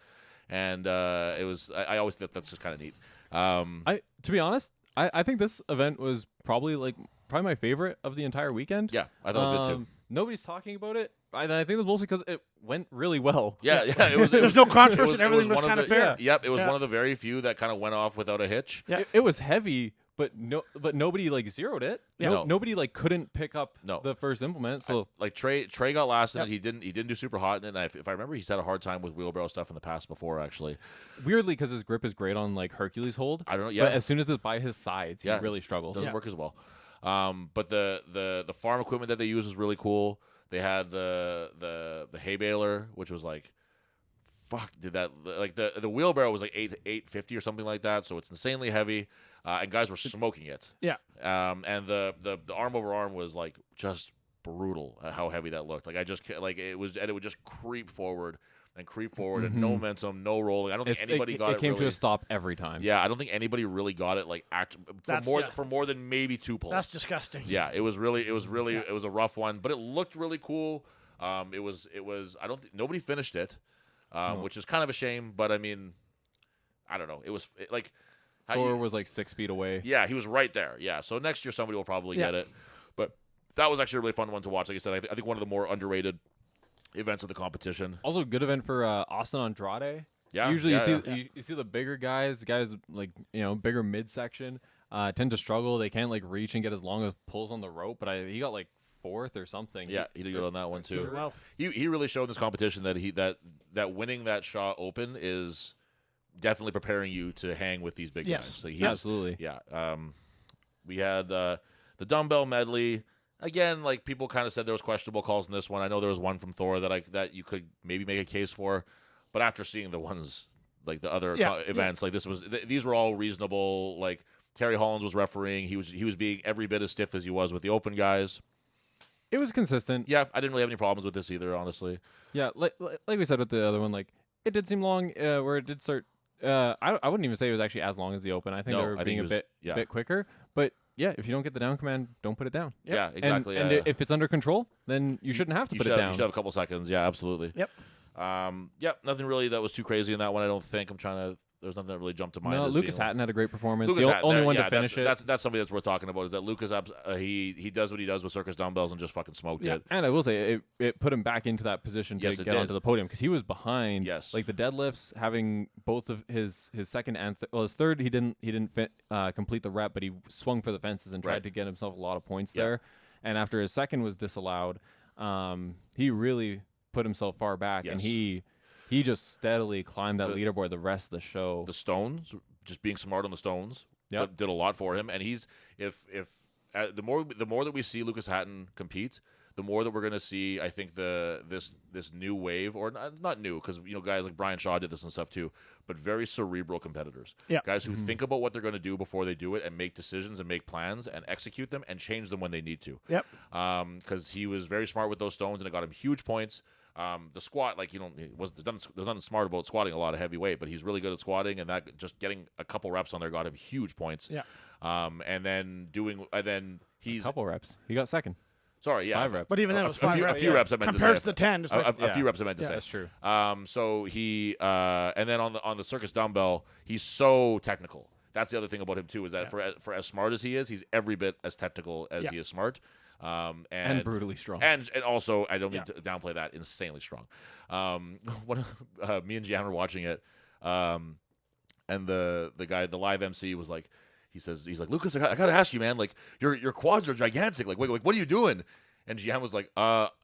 and it was I always think that's just kind of neat. To be honest, I think this event was probably my favorite of the entire weekend. Yeah, I thought it was good too. nobody's talking about it. And I think that's mostly because it went really well. Yeah. It was. There was no controversy, and everything was kind of fair. Yep. It was one of the very few that kind of went off without a hitch. Yeah. It was heavy, but nobody like zeroed it. Yeah. Nobody like couldn't pick up the first implement. So Trey got last in it. He didn't do super hot in it. If I remember, he's had a hard time with wheelbarrow stuff in the past before, actually. Weirdly, because his grip is great on like Hercules hold. I don't know. Yeah. But as soon as it's by his sides, he really struggles. Doesn't work as well. But the farm equipment that they use was really cool. They had the hay baler, which was like, the wheelbarrow was like 850 or something like that. So it's insanely heavy, and guys were smoking it. Yeah. And the arm over arm was like just brutal at how heavy that looked. Like it would just creep forward and no momentum, no rolling. I don't think anybody got it. It came really. to a stop every time. Yeah, I don't think anybody really got it like for more than maybe 2 pulls. That's disgusting. Yeah, it was a rough one, but it looked really cool. It was I don't think nobody finished it, which is kind of a shame. But I mean, I don't know. It was like Thor was like 6 feet away. Yeah, he was right there. Yeah, so next year somebody will probably get it. But that was actually a really fun one to watch. Like I said, I think one of the more underrated events of the competition. Also, good event for Austin Andrade. Yeah, usually you see the bigger guys like bigger midsection tend to struggle. They can't like reach and get as long of pulls on the rope. But he got like 4th or something. Yeah, he did good on that one too. Well, he really showed in this competition that winning that Shaw Open is definitely preparing you to hang with these big guys. So absolutely. Yeah. We had the dumbbell medley. Again, like people kind of said there was questionable calls in this one. I know there was one from Thor that you could maybe make a case for, but after seeing the ones like the other events, like these were all reasonable. Like Terry Hollins was refereeing. He was being every bit as stiff as he was with the open guys. It was consistent. Yeah, I didn't really have any problems with this either, honestly. Yeah, like we said with the other one, like it did seem long where it did start. I wouldn't even say it was actually as long as the open. I think they were being a bit quicker, but. Yeah, if you don't get the down command, don't put it down. Yeah, exactly. And if it's under control, then you shouldn't have to put it down. You should have a couple seconds. Yeah, absolutely. Yep. Nothing really that was too crazy in that one. I don't think. There's nothing that really jumped to mind. No, Lucas Hatton had a great performance. Lucas Hatton, only one to finish it. That's somebody that's worth talking about. Is that Lucas? He does what he does with circus dumbbells and just fucking smoked it. And I will say it put him back into that position to get onto the podium because he was behind. Yes. Like the deadlifts, having both of his second and his third, he didn't complete the rep, but he swung for the fences and tried to get himself a lot of points there. And after his second was disallowed, he really put himself far back, and he just steadily climbed that leaderboard the rest of the show. The stones, just being smart on the stones, did a lot for him. And he's the more that we see Lucas Hatton compete, the more that we're going to see, I think this new wave, or not new, because guys like Brian Shaw did this and stuff too, but very cerebral competitors. Yeah. Guys who think about what they're going to do before they do it and make decisions and make plans and execute them and change them when they need to. Yep. Because he was very smart with those stones and it got him huge points. The squat, there's nothing smart about squatting a lot of heavy weight, but he's really good at squatting, and that just getting a couple reps on there got him huge points. Yeah. And then he's a couple reps. He got second. Sorry, yeah, 5 reps. But even then, it was 5 reps. A few reps I meant to say. Compared to the 10, just a few reps I meant to say. That's true. So he and then on the circus dumbbell, he's so technical. That's the other thing about him too, is that for as smart as he is, he's every bit as technical as he is smart. And brutally strong. And also, I don't mean to downplay that, insanely strong. Me and Gian were watching it, and the guy, the live MC was like, he's like, Lucas, I gotta ask you, man, like your quads are gigantic. Like, wait, what are you doing? And Gian was like,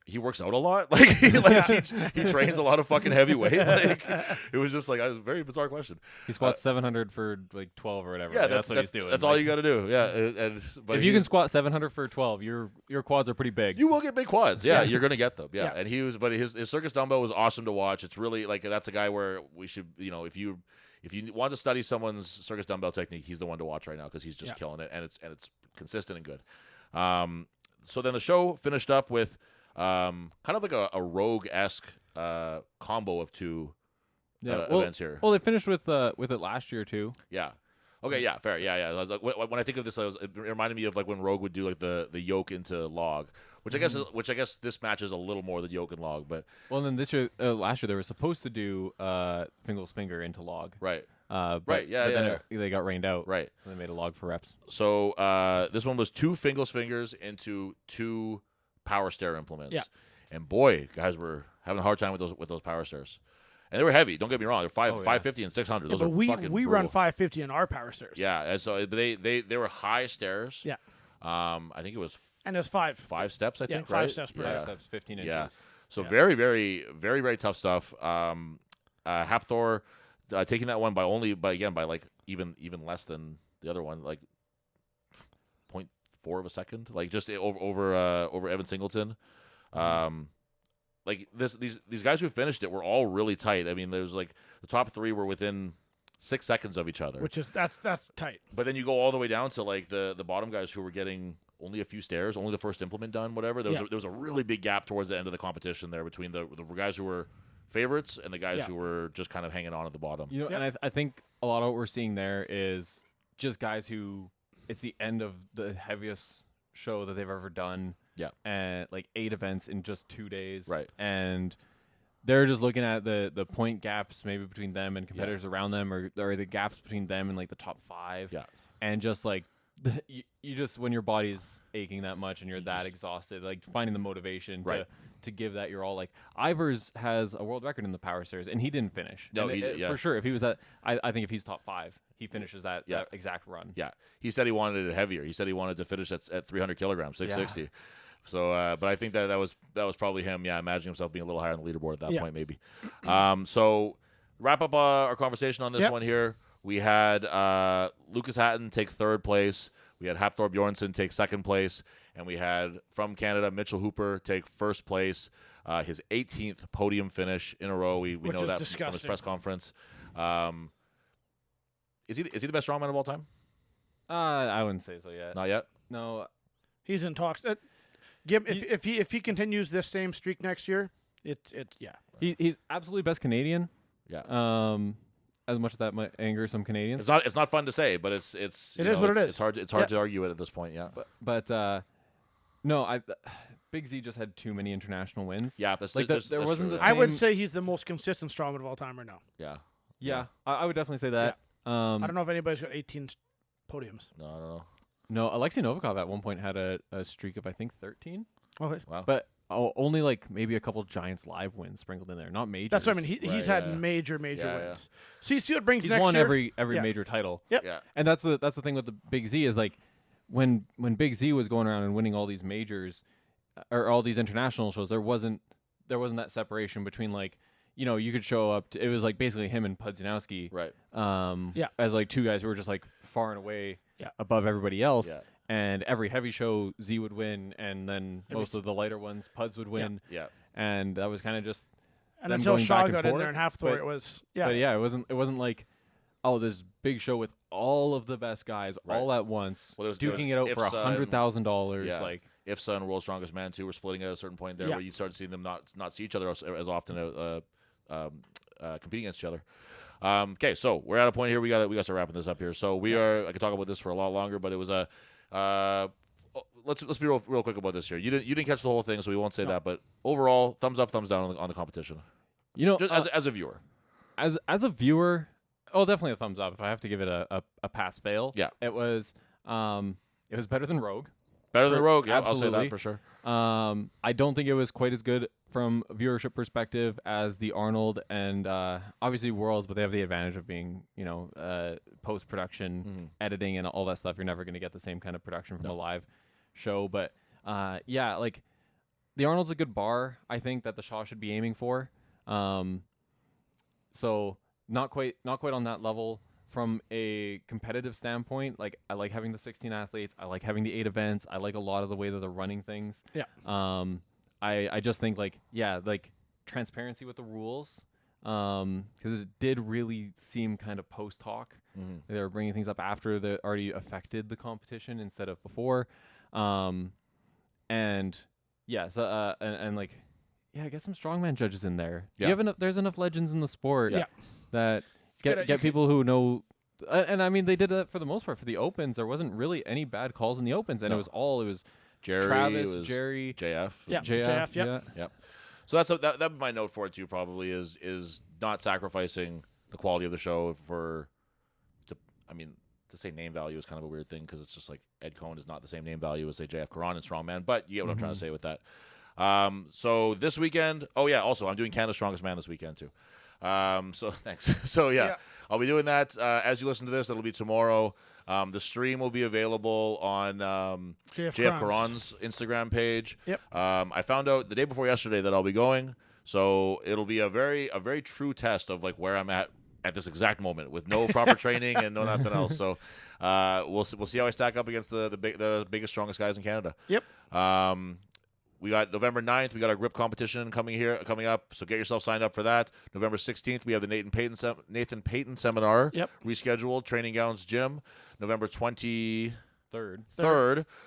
he works out a lot. Like, he trains a lot of fucking heavy weight. Like, it was just like a very bizarre question. He squats 700 for like 12 or whatever. Yeah, that's what he's doing. That's all you got to do. Yeah. But if you can squat 700 for 12, your quads are pretty big. You will get big quads. Yeah, you're gonna get them. Yeah. And but his circus dumbbell was awesome to watch. It's really like, that's a guy where we should, if you want to study someone's circus dumbbell technique, he's the one to watch right now because he's just killing it, and it's consistent and good. So then the show finished up with kind of like a rogue-esque combo of two events here. Well, they finished with it last year too. Yeah. Okay. Yeah. Fair. Yeah. Yeah. I was like, when I think of this, it reminded me of like when Rogue would do like the yoke into log, which I guess this matches a little more than yoke and log, but then last year they were supposed to do Fingal's finger into log. Right. But then they got rained out. Right. So they made a log for reps. So this one was 2 Fingal's fingers into 2 power stair implements. Yeah. And boy, guys were having a hard time with those power stairs. And they were heavy. Don't get me wrong. They're 550 and 600. Those are fucking we brutal. run 550 in our power stairs. Yeah, and so they were high stairs. Yeah. I think it was and there's 5 steps. I think 5 right? steps per. 5 steps, 15 inches. Yeah. So very, very, very, very tough stuff. Hapthor taking that one by like even less than the other one, like 0.4 of a second, like just over Evan Singleton. Like these guys who finished it were all really tight. I mean, there's like the top 3 were within 6 seconds of each other, which is that's tight. But then you go all the way down to like the bottom guys who were getting only a few stairs, only the first implement done, whatever. There was a really big gap towards the end of the competition there between the guys who were favorites and the guys who were just kind of hanging on at the bottom. You know, and I think a lot of what we're seeing there is just guys who it's the end of the heaviest show that they've ever done. Yeah. And like 8 events in just 2 days. Right. And they're just looking at the point gaps maybe between them and competitors around them or the gaps between them and like the top 5. Yeah. And just like you just when your body's aching that much and you're that exhausted, like finding the motivation to give that your all. Like Ivers has a world record in the power stairs and he didn't finish. No, for sure. If he was I think if he's top 5, he finishes that exact run. Yeah. He said he wanted it heavier. He said he wanted to finish at 300 kilograms, 660. Yeah. So, but I think that was probably him. Yeah, imagining himself being a little higher on the leaderboard at that point, maybe. So, wrap up our conversation on this one here. We had Lucas Hatton take 3rd place. We had Hapthor Bjornsson take 2nd place, and we had from Canada Mitchell Hooper take 1st place. His 18th podium finish in a row. We know that from his press conference. Is he the best strongman of all time? I wouldn't say so yet. Not yet. No, he's in talks. If he continues this same streak next year, it's He's absolutely best Canadian. Yeah. As much as that might anger some Canadians. It's not fun to say, but it is what it is. It's hard to argue it at this point. Yeah. But no, Big Z just had too many international wins. Yeah, there wasn't the same. I would say he's the most consistent strongman of all time right now. Yeah. Yeah, I would definitely say that. I don't know if anybody's got 18 podiums. No, I don't know. No, Alexei Novikov at one point had a streak of I think 13. Okay. Wow. But only like maybe a couple Giants live wins sprinkled in there, not majors. That's what I mean. He's had major wins. Yeah. See what brings he's next won year. every major title. Yep. Yeah. And that's the thing with the Big Z is like when Big Z was going around and winning all these majors or all these international shows, there wasn't that separation between like, you know, you could show up it was like basically him and Pudzianowski. Right. As like 2 guys who were just like far and away above everybody else. Yeah. And every heavy show Z would win, and then most of the lighter ones Puds would win. Yeah. And that was kind of just and until Shaw got in there and Hapthor, it was But yeah, it wasn't like this big show with all of the best guys all at once, duking it out for $100,000. Yeah. Like IFSA and World's Strongest Man 2 were splitting at a certain point there where you started seeing them not see each other as often competing against each other. Okay, so we're at a point here. We got to start wrapping this up here. So I could talk about this for a lot longer, but it was let's be real quick about this here. You didn't catch the whole thing, so we won't say that. But overall, thumbs up, thumbs down on the competition. You know, just as a viewer, as a viewer, definitely a thumbs up. If I have to give it a pass fail, it was better than Rogue. Better than Rogue, yeah, absolutely. I'll say that for sure. I don't think it was quite as good from a viewership perspective as the Arnold and obviously Worlds, but they have the advantage of being, post-production, editing, and all that stuff. You're never going to get the same kind of production from a live show. But, like, the Arnold's a good bar, I think, that the Shaw should be aiming for. So not quite on that level. From a competitive standpoint, like I like having the 16 athletes. I like having the 8 events. I like a lot of the way that they're running things. Yeah. I just think like transparency with the rules, because it did really seem kind of post hoc. They were bringing things up after they already affected the competition instead of before. Get some strongman judges in there. Yeah. There's enough legends in the sport. Yeah. That get people who know, and I mean they did that for the most part for the opens. There wasn't really any bad calls in the opens, and it was Jerry, Travis, Jerry, JF, JF, yeah. So that's my note for it too. Probably is not sacrificing the quality of the show to say name value is kind of a weird thing because it's just like Ed Cohn is not the same name value as say JF Karan in strongman, but you get what I'm trying to say with that. So this weekend, also I'm doing Canada's Strongest Man this weekend too. So thanks. So yeah, I'll be doing that. As you listen to this, it'll be tomorrow. The stream will be available on JF Karan's Instagram page. Yep. I found out the day before yesterday that I'll be going, so it'll be a very true test of like where I'm at this exact moment with no proper training and no nothing else. So we'll see how I stack up against the biggest, strongest guys in Canada. Yep. We got November 9th. We got our grip competition coming up. So get yourself signed up for that. November 16th, we have the Nathan Payton seminar. Yep. Rescheduled. Training Gowns Gym. November 23rd,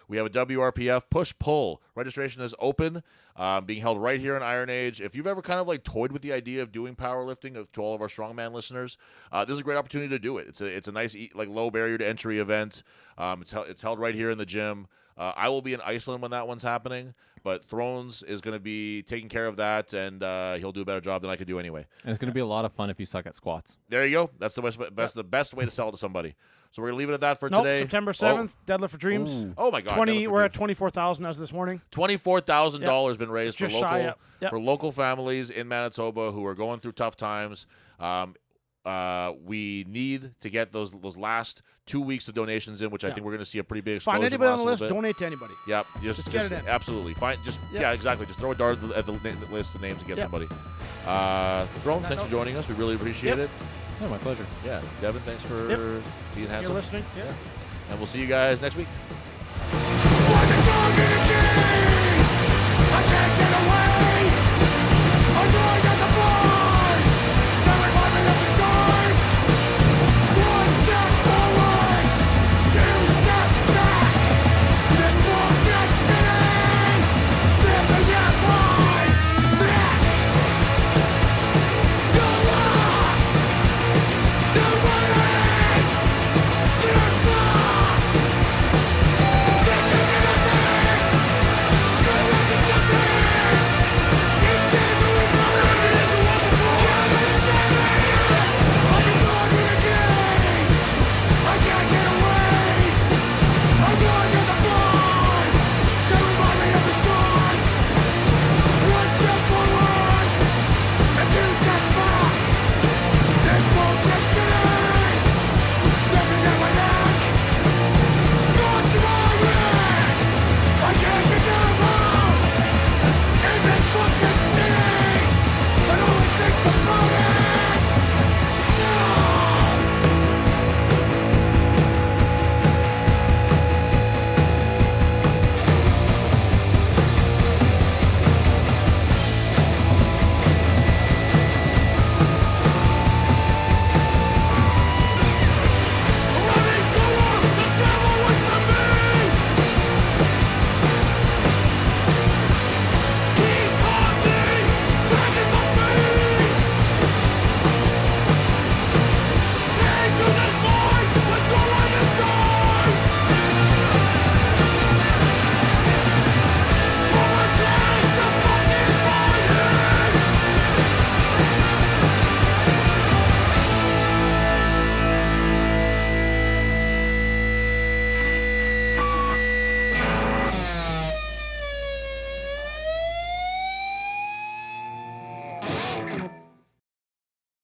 we have a WRPF push-pull. Registration is open, being held right here in Iron Age. If you've ever kind of like toyed with the idea of doing powerlifting, to all of our strongman listeners, this is a great opportunity to do it. It's a nice like low barrier to entry event. It's held right here in the gym. I will be in Iceland when that one's happening, but Thrones is going to be taking care of that, and he'll do a better job than I could do anyway. And it's going to be a lot of fun if you suck at squats. There you go. That's the best way to sell it to somebody. So we're going to leave it at that for today. September 7th, Deadlift for Dreams. Ooh. Oh, my God. We're at $24,000 as this morning. $24,000 been raised for local families in Manitoba who are going through tough times. We need to get those last 2 weeks of donations in, which I think we're going to see a pretty big explosion. Find anybody on the list, donate to anybody. Yep. Just get it in. Absolutely. Exactly. Just throw a dart at the list of names and get somebody. Thrones, thanks for joining us. We really appreciate it. Yeah, my pleasure. Yeah. Devin, thanks for being handsome. You're listening. Yeah. And we'll see you guys next week. Like a dog in a cage, I can't get away.